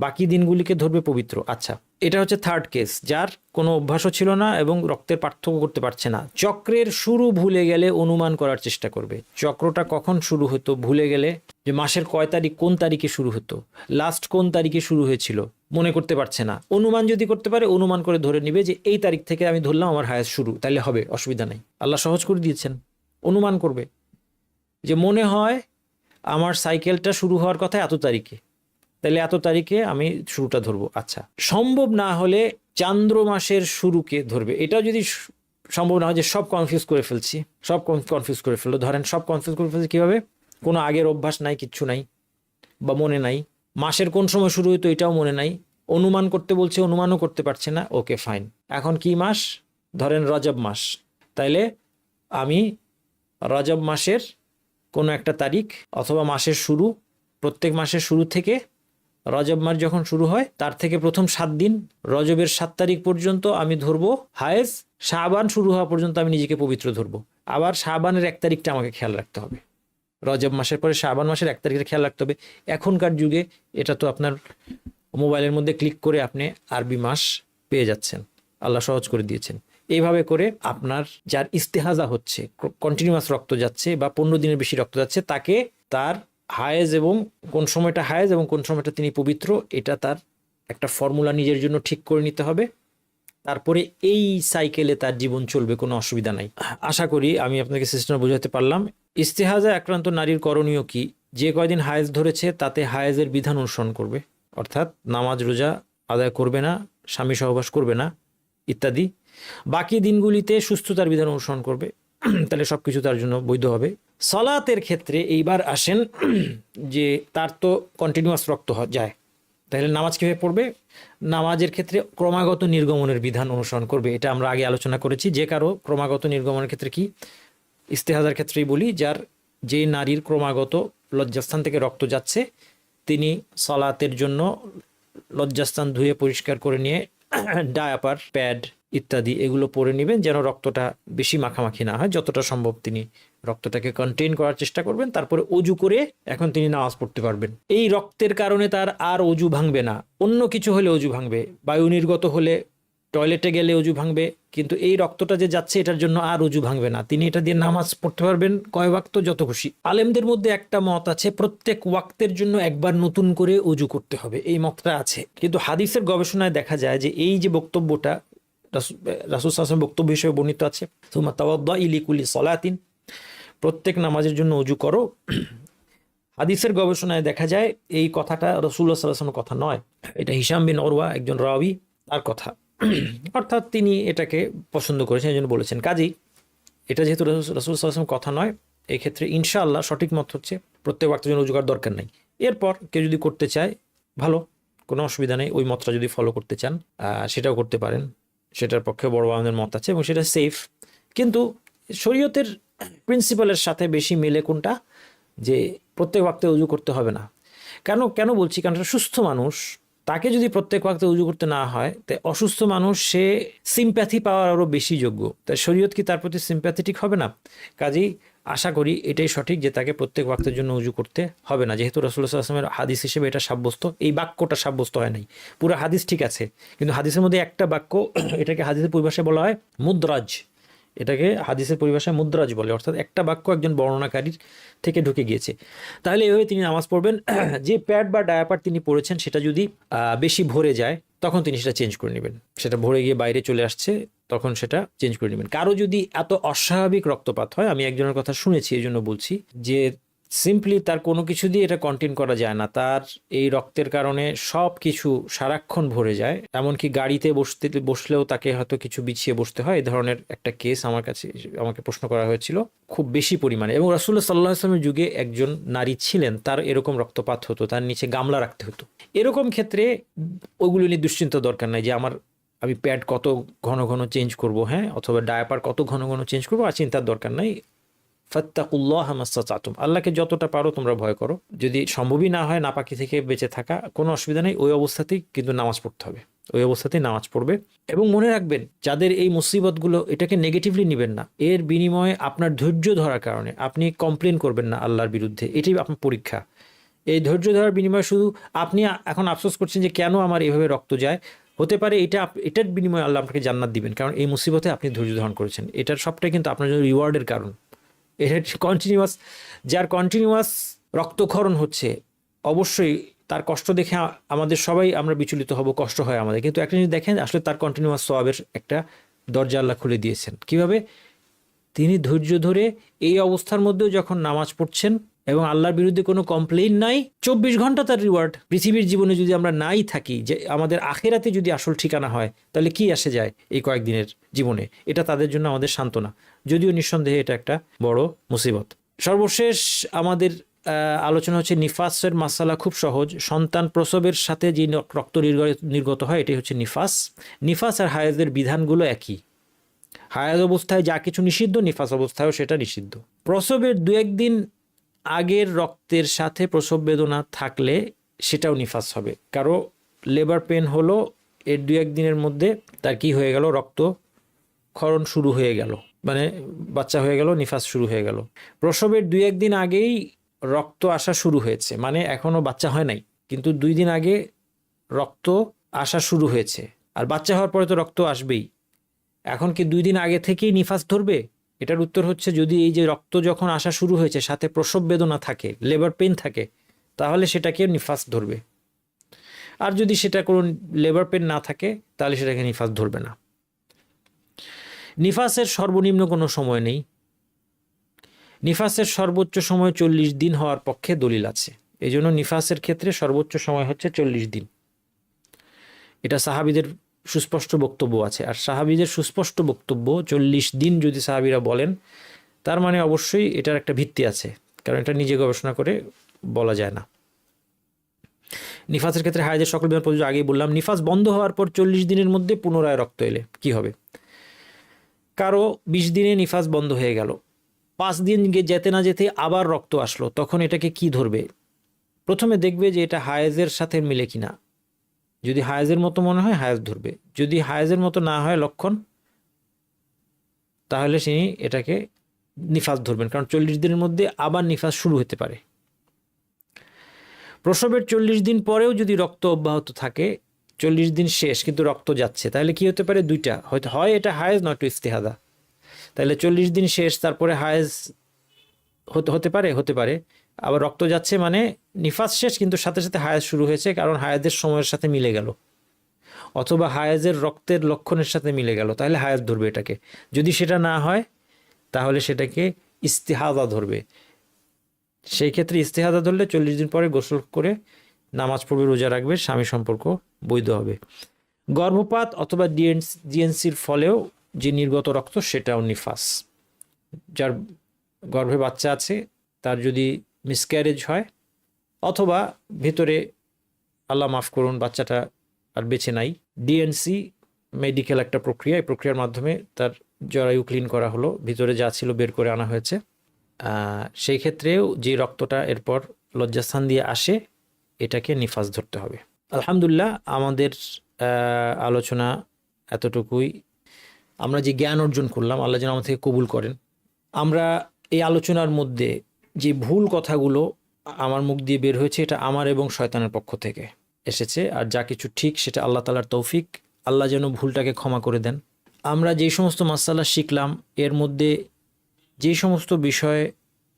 বাকি দিনগুলিকে ধরবে পবিত্র। আচ্ছা, এটা হচ্ছে থার্ড কেস, যার কোনো অভ্যাসও ছিল না এবং রক্তের পার্থক্য করতে পারছে না। চক্রের শুরু ভুলে গেলে অনুমান করার চেষ্টা করবে, চক্রটা কখন শুরু হতো, ভুলে গেলে যে মাসের কয় তারিখ, কোন তারিখে শুরু হতো, লাস্ট কোন তারিখে শুরু হয়েছিল, মনে করতে পারছে না। অনুমান যদি করতে পারে, অনুমান করে ধরে নিবে যে এই তারিখ থেকে আমি ধরলাম আমার হায়েজ শুরু, তাহলে হবে, অসুবিধা নাই, আল্লাহ সহজ করে দিয়েছেন। অনুমান করবে যে মনে হয় আমার সাইকেলটা শুরু হওয়ার কথা এত তারিখে, তাহলে এত তারিখে আমি শুরুটা ধরবো। আচ্ছা, সম্ভব না হলে চান্দ্র মাসের শুরুকে ধরবে। এটা যদি সম্ভব না হয় যে সব কনফিউজ করে ফেলছি, সব কনফিউজ করে ফেললো, ধরেন সব কনফিউজ করে ফেলছি কীভাবে, কোনো আগের অভ্যাস নাই, কিচ্ছু নাই, বা মনে নাই, মাসের কোন সময় শুরু হইতো এটাও মনে নাই, অনুমান করতে বলছে, অনুমানও করতে পারছে না, ওকে ফাইন। এখন কি মাস? ধরেন রজব মাস, তাইলে আমি রজব মাসের কোনো একটা তারিখ অথবা মাসের শুরু, প্রত্যেক মাসের শুরু থেকে রজব মাস যখন শুরু হয় তার থেকে প্রথম 7 দিন রজবের 7 তারিখ পর্যন্ত আমি ধরবো হায়েজ, শাবান শুরু হওয়া পর্যন্ত আমি নিজেকে পবিত্র ধরবো। আবার শাবানের 1 তারিখটা আমাকে খেয়াল রাখতে হবে, রজব মাসের পরে শাবান মাসের 1 তারিখে খেয়াল রাখতে হবে। এখনকার যুগে এটা তো আপনার মোবাইলের মধ্যে ক্লিক করে আপনি আরবি মাস পেয়ে যাচ্ছেন, আল্লাহ সহজ করে দিয়েছেন। এইভাবে করে আপনার যার ইস্তেহাজা হচ্ছে, কন্টিনিউয়াস রক্ত যাচ্ছে বা 15 দিনের বেশি রক্ত যাচ্ছে, তাকে তার হায়েজ এবং কোন সময়টা হায়েজ এবং কোন সময়টা তিনি পবিত্র, এটা তার একটা ফর্মুলা নিজের জন্য ঠিক করে নিতে হবে। তারপরে এই সাইকেলে তার জীবন চলবে, কোনো অসুবিধা নাই। আশা করি আমি আপনাকে সিস্টেম বোঝাতে পারলাম। ইস্তেহাজা আক্রান্ত নারীর করণীয় কি? যে কয়দিন হায়েজ ধরেছে তাতে হায়েজের বিধান অনুসরণ করবে, অর্থাৎ নামাজ রোজা আদায় করবে না, স্বামী সহবাস করবে না ইত্যাদি। বাকি দিনগুলিতে সুস্থতার বিধান অনুসরণ করবে, তাহলে সব কিছু তার জন্য বৈধ হবে। সালাতের ক্ষেত্রে এইবার আসেন যে তার তো কন্টিনিউয়াস রক্ত যায়, তাহলে নামাজ কীভাবে পড়বে? নামাজের ক্ষেত্রে ক্রমাগত নির্গমনের বিধান অনুসরণ করবে। এটা আমরা আগে আলোচনা করেছি। যে কারো ক্রমাগত নির্গমনের ক্ষেত্রে কি, ইস্তেহাজার ক্ষেত্রেই বলি, যে নারীর ক্রমাগত লজ্জাস্থান থেকে রক্ত যাচ্ছে, তিনি সালাতের জন্য লজ্জাস্থান ধুয়ে পরিষ্কার করে নিয়ে ডায়াপার, প্যাড ইত্যাদি এগুলো পরে নেবেন, যেন রক্তটা বেশি মাখামাখি না হয়। যতটা সম্ভব তিনি রক্তটাকে কন্টেইন করার চেষ্টা করবেন। তারপরে অজু করে এখন তিনি নামাজ পড়তে পারবেন। এই রক্তের কারণে তার আর অজু ভাঙবে না। অন্য কিছু হলে অজু ভাঙবে, বায়ু নির্গত হলে, টয়লেটে গেলে অজু ভাঙবে, কিন্তু এই রক্তটা যে যাচ্ছে এটার জন্য আর অজু ভাঙবে না। তিনি এটা দিয়ে নামাজ পড়তে পারবেন কয় ওয়াক্ত, যত খুশি। আলেমদের মধ্যে একটা মত আছে, প্রত্যেক ওয়াক্তের জন্য একবার নতুন করে অজু করতে হবে, এই মতটা আছে। কিন্তু হাদিসের গবেষণায় দেখা যায় যে এই যে বক্তব্যটা রাসূল সাল্লাল্লাহু আলাইহি ওয়াসাল্লাম বক্তব্য হিসেবে বর্ণিত আছে, সুম্মা তাওয়াদ্দাই লিকুল্লি সালাতিন, প্রত্যেক নামাজের জন্য অজু করো। হাদিসের গবেষণায় দেখা যায় এই কথাটা রাসূলুল্লাহ সাল্লাল্লাহু আলাইহি ওয়াসাল্লামের কথা নয়, এটা হিশাম বিন উরওয়া, একজন রাবী, তার কথা। অর্থাৎ তিনি এটাকে পছন্দ করেছেন, এই জন্য বলেছেন। কাজেই এটা যেহেতু রাসূল সাল্লাল্লাহু আলাইহি ওয়াসাল্লামের কথা নয়, এই ক্ষেত্রে ইনশাআল্লাহ সঠিক মত হচ্ছে প্রত্যেক ওয়াক্তের জন্য অজু করার দরকার নাই। এরপর কেউ যদি করতে চায় ভালো, কোনো অসুবিধা নেই। ওই মতটা যদি ফলো করতে চান সেটাও করতে পারেন, সেটার পক্ষে বড় আমাদের মত আছে এবং সেটা সেফ। কিন্তু শরীয়তের প্রিন্সিপালের সাথে বেশি মেলে কোনটা, যে প্রত্যেক ওয়াক্তে উজু করতে হবে না। কেন বলছি? কারণ সুস্থ মানুষ, তাকে যদি প্রত্যেক ওয়াক্তে উজু করতে না হয়, তাই অসুস্থ মানুষ সে সিম্প্যাথি পাওয়ার আরও বেশি যোগ্য। তাই শরীয়ত কি তার প্রতি সিম্প্যাথেটিক হবে না? কাজেই আশা করি এটাই সঠিক যে তাকে প্রত্যেক ওয়াক্তের জন্য উজু করতে হবে না, যেহেতু রাসূলুল্লাহ সাল্লাল্লাহু আলাইহি ওয়াসাল্লামের হাদিস হিসেবে এটা সাব্যস্ত। এই বাক্যটা সাব্যস্ত হয় নাই, পুরো হাদিস ঠিক আছে, কিন্তু হাদিসের মধ্যে একটা বাক্য, এটাকে হাদিসের পরিভাষায় বলা হয় মুদ্রাজ, এটাকে হাদিসের পরিভাষায় মুদ্রাজ বলে, অর্থাৎ একটা বাক্য একজন বর্ণনাকারীর থেকে ঢুকে গিয়েছে। তাহলে এভাবে তিনি নামাজ পড়বেন। যে প্যাড বা ডায়াপার তিনি পড়েছেন সেটা যদি বেশি ভরে যায়, তখন তিনি সেটা চেঞ্জ করে নেবেন। সেটা ভরে গিয়ে বাইরে চলে আসছে, তখন সেটা চেঞ্জ করে নেবেন। কারো যদি এত অস্বাভাবিক রক্তপাত হয়, আমি একজনের কথা শুনেছি, এই জন্য বলছি, যে সিম্পলি তার কোনো কিছু দিয়ে এটা কন্টেইন করা যায় না, তার এই রক্তের কারণে সব কিছু সারাক্ষণ ভরে যায়, এমনকি গাড়িতে বসলেও তাকে হয়তো কিছু বিছিয়ে বসতে হয়। এই ধরনের একটা কেস আমাকে প্রশ্ন করা হয়েছিল খুব বেশি পরিমাণে। এবং রাসূলুল্লাহ সাল্লাল্লাহু আলাইহি ওয়াসাল্লামের যুগে একজন নারী ছিলেন, তার এরকম রক্তপাত হতো, তার নিচে গামলা রাখতে হতো। এরকম ক্ষেত্রে ওগুলো নিয়ে দুশ্চিন্তা দরকার নাই যে আমি প্যাড কত ঘন ঘন চেঞ্জ করব, হ্যাঁ, অথবা ডায়াপার কত ঘন ঘন চেঞ্জ করবো, আর চিন্তার দরকার নাই। ফাত্তাকুল্লাহ মাসতাতাতুম, আল্লাহকে যতটা পারো তোমরা ভয় করো। যদি সম্ভবই না হয় নাপাকি থেকে বেঁচে থাকা, কোনো অসুবিধা নেই, ওই অবস্থাতেই কিন্তু নামাজ পড়তে হবে, ওই অবস্থাতেই নামাজ পড়বে। এবং মনে রাখবেন, যাদের এই মুসিবতগুলো, এটাকে নেগেটিভলি নেবেন না। এর বিনিময়ে আপনার ধৈর্য ধরার কারণে আপনি কমপ্লেন করবেন না আল্লাহর বিরুদ্ধে, এটাই আপনার পরীক্ষা। এই ধৈর্য ধরার বিনিময়ে শুধু আপনি এখন আফসোস করছেন যে কেন আমার এইভাবে রক্ত যায়, হতে পারে এটার বিনিময়ে আল্লাহ আপনাকে জান্নাত দিবেন, কারণ এই মুসিবতে আপনি ধৈর্য ধারণ করেছেন। এটার সবটাই কিন্তু আপনার জন্য রিওয়ার্ডের কারণ। এটা যার কন্টিনিউয়াস রক্তক্ষরণ হচ্ছে, অবশ্যই তার কষ্ট দেখে আমাদের সবাই আমরা বিচলিত হব, কষ্ট হয় আমাদের। কিন্তু একটা জিনিস দেখেন, আসলে তার কন্টিনিউয়াস সওয়াবের একটা দরজা আল্লাহ খুলে দিয়েছেন। কিভাবে? তিনি ধৈর্য ধরে এই অবস্থার মধ্যেও যখন নামাজ পড়ছেন এবং আল্লাহর বিরুদ্ধে কোনো কমপ্লেইন নাই, 24 ঘন্টা তার রিওয়ার্ড। পৃথিবীর জীবনে যদি আমরা নাই থাকি, যে আমাদের আখিরাতে যদি আসল ঠিকানা হয়, তাহলে কি আসে যায় এই কয়েকদিনের জীবনে? এটা তাদের জন্য আমাদের সান্ত্বনা, যদিও নিঃসন্দেহে এটা একটা বড় মুসিবত। সর্বশেষ আমাদের আলোচনা হচ্ছে নিফাসের মাসালা খুব সহজ। সন্তান প্রসবের সাথে যে রক্ত নির্গত হয় এটাই হচ্ছে নিফাস। নিফাস আর হায়েজের বিধানগুলো একই। হায়েজ অবস্থায় যা কিছু নিষিদ্ধ, নিফাস অবস্থায়ও সেটা নিষিদ্ধ। প্রসবের 2-1 দিন আগের রক্তের সাথে প্রসব বেদনা থাকলে সেটাও নিফাস হবে। কারো লেবার পেন হলো, এর 2-1 দিনের মধ্যে তার কি হয়ে গেল, রক্তক্ষরণ শুরু হয়ে গেল, মানে বাচ্চা হয়ে গেল, নিফাস শুরু হয়ে গেল। প্রসবের 2-1 দিন আগেই রক্ত আসা শুরু হয়েছে, মানে এখনও বাচ্চা হয় নাই, কিন্তু 2 দিন আগে রক্ত আসা শুরু হয়েছে, আর বাচ্চা হওয়ার পরে তো রক্ত আসবেই। এখন কি 2 দিন আগে থেকেই নিফাস ধরবে? এটার উত্তর হচ্ছে, যদি এই যে রক্ত যখন আসা শুরু হয়েছে সাথে প্রসব বেদনা থাকে, লেবার পেন থাকে, তাহলে সেটাকে নিফাস ধরবে। আর যদি সেটা কোনো লেবার পেন না থাকে তাহলে সেটাকে নিফাস ধরবে না। নিফাসের সর্বনিম্ন কোনো সময় নেই। নিফাসের সর্বোচ্চ সময় 40 দিন হওয়ার পক্ষে দলিল আছে। এই জন্য নিফাসের ক্ষেত্রে সর্বোচ্চ সময় হচ্ছে 40 দিন। এটা সাহাবীদের সুস্পষ্ট বক্তব্য আছে। আর সাহাবীদের সুস্পষ্ট বক্তব্য 40 দিন যদি সাহাবীরা বলেন, তার মানে অবশ্যই এটার একটা ভিত্তি আছে, কারণ এটা নিজে গবেষণা করে বলা যায় না। নিফাসের ক্ষেত্রে হায়েজের সকল বিধান প্রযোজ্য, আগেই বললাম। নিফাস বন্ধ হওয়ার পর 40 দিনের মধ্যে পুনরায় রক্ত এলে কি হবে? কারো 20 দিনে নিফাস বন্ধ হয়ে গেল, 5 দিন যেতে না যেতে আবার রক্ত আসলো, তখন এটাকে কি ধরবে? প্রথমে দেখবে যে এটা হায়েজের সাথে মিলে কিনা। যদি হায়েজের মতো মনে হয় হায়েজ ধরবে, যদি হায়েজের মতো না হয় লক্ষণ, তাহলে তিনি এটাকে নিফাস ধরবেন, কারণ 40 দিনের মধ্যে আবার নিফাস শুরু হতে পারে। প্রসবের 40 দিন পরেও যদি রক্ত অব্যাহত থাকে, 40 দিন শেষ কিন্তু রক্ত যাচ্ছে, তাহলে কি হতে পারে? দুইটা, হয়তো হয় এটা হায়েজ, নয়তো ইস্তেহাদা। তাহলে 40 দিন শেষ, তারপরে হায়েজ হতে পারে। আবার রক্ত যাচ্ছে মানে নিফাস শেষ, কিন্তু সাথে সাথে হায়েজ শুরু হয়েছে, কারণ হায়েজের সময়ের সাথে মিলে গেল, অথবা হায়েজের রক্তের লক্ষণের সাথে মিলে গেল, তাহলে হায়েজ ধরবে এটাকে। যদি সেটা না হয় তাহলে সেটাকে ইস্তেহাদা ধরবে। সেই ক্ষেত্রে ইস্তেহাদা ধরলে 40 দিন পরে গোসল করে নামাজ পড়বে, রোজা রাখবে, স্বামী সম্পর্ক বৈধ হবে। গর্ভপাত অথবা ডিএনসির ফলেও যে নির্গত রক্ত সেটাও নিফাস। যার গর্ভে বাচ্চা আছে তার যদি মিসক্যারেজ হয়, অথবা ভেতরে আল্লাহ মাফ করুন বাচ্চাটা আর বেঁচে নাই, ডিএনসি মেডিকেল একটা প্রক্রিয়া, এই প্রক্রিয়ার মাধ্যমে তার জরায়ু ক্লিন করা হলো, ভিতরে যা ছিল বের করে আনা হয়েছে, সেই ক্ষেত্রেও যে রক্তটা এরপর লজ্জাস্থান দিয়ে আসে এটাকে নিফাস ধরতে হবে। আলহামদুলিল্লাহ, আমাদের আলোচনা এতটুকুই। আমরা যে জ্ঞান অর্জন করলাম আল্লাহ যেন আমাদের থেকে কবুল করেন। আমরা এই আলোচনার মধ্যে যে ভুল কথাগুলো আমার মুখ দিয়ে বের হয়েছে, এটা আমার এবং শয়তানের পক্ষ থেকে এসেছে, আর যা কিছু ঠিক সেটা আল্লাহ তাআলার তৌফিক। আল্লাহ যেন ভুলটাকে ক্ষমা করে দেন। আমরা যেই সমস্ত মাসালা শিখলাম, এর মধ্যে যে সমস্ত বিষয়ে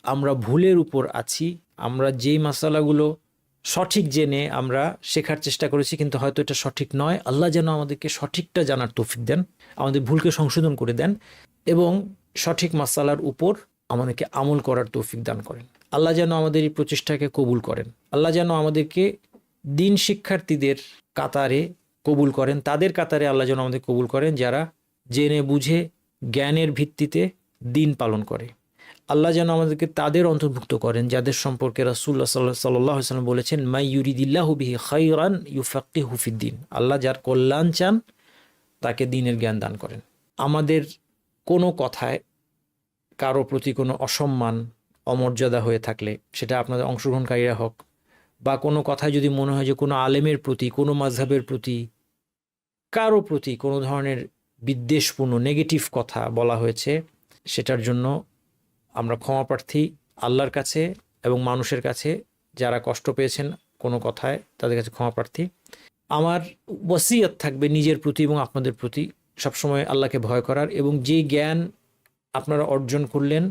আমরা ভুলের উপর আছি, আমরা যেই মাসালাগুলো সঠিক জেনে আমরা শেখার চেষ্টা করেছি কিন্তু হয়তো এটা সঠিক নয়, আল্লাহ যেন আমাদেরকে সঠিকটা জানার তৌফিক দেন, আমাদের ভুলকে সংশোধন করে দেন, এবং সঠিক মাসালার উপর আমাদেরকে আমল করার তৌফিক দান করেন। আল্লাহ যেন আমাদের এই প্রচেষ্টাকে কবুল করেন। আল্লাহ যেন আমাদেরকে দিন শিক্ষার্থীদের কাতারে কবুল করেন, তাদের কাতারে আল্লাহ যেন আমাদের কবুল করেন যারা জেনে বুঝে জ্ঞানের ভিত্তিতে দিন পালন করে। আল্লাহ যেন আমাদেরকে তাদের অন্তর্ভুক্ত করেন যাদের সম্পর্কে রাসূলুল্লাহ সাল্লাল্লাহু আলাইহি ওয়াসাল্লাম বলেছেন, মাই ইউরিদিল্লাহু বিহি খায়রান ইউফাক্কিহু ফিদ্দিন। আল্লাহ যার কল্যাণ চান তাকে দ্বীনের জ্ঞান দান করেন। আমাদের কোনো কথায় কারো প্রতি কোনো অসম্মান অমর্যাদা হয়ে থাকলে, সেটা আপনাদের অংশগ্রহণকারীরা হোক, বা কোনো কথায় যদি মনে হয় যে কোনো আলেমের প্রতি, কোনো মাযহাবের প্রতি, কারো প্রতি কোনো ধরনের বিদ্বেষপূর্ণ নেগেটিভ কথা বলা হয়েছে, সেটার জন্য আমরা ক্ষমা প্রার্থী আল্লাহর কাছে এবং মানুষের কাছে। যারা কষ্ট পেয়েছেন কোনো কথায় তাদের কাছে ক্ষমা প্রার্থী। আমার ওয়াসিয়ত থাকবে নিজের প্রতি এবং আপনাদের প্রতি সবসময় আল্লাহকে ভয় করার, এবং যে জ্ঞান আপনারা অর্জন করলেন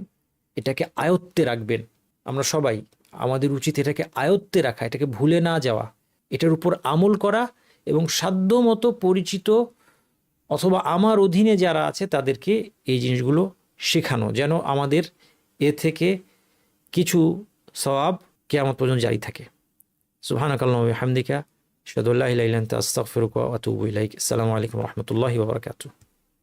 এটাকে আয়ত্তে রাখবেন। আমরা সবাই, আমাদের উচিত এটাকে আয়ত্তে রাখা, এটাকে ভুলে না যাওয়া, এটার উপর আমল করা, এবং সাধ্যমতো পরিচিত অথবা আমার অধীনে যারা আছে তাদেরকে এই জিনিসগুলো শেখানো, যেন আমাদের এ থেকে কিছু সওয়াব কিয়ামত পর্যন্ত জারি থাকে। সুবহানাকাল্লাহু ওয়া বিহামদিকা আশহাদু আল্লা ইলাহা ইল্লা আনতা আস্তাগফিরুকা ওয়া আতুবু ইলাইক। আসসালামু আলাইকুম ওয়া রাহমাতুল্লাহি ওয়া বারাকাতুহু।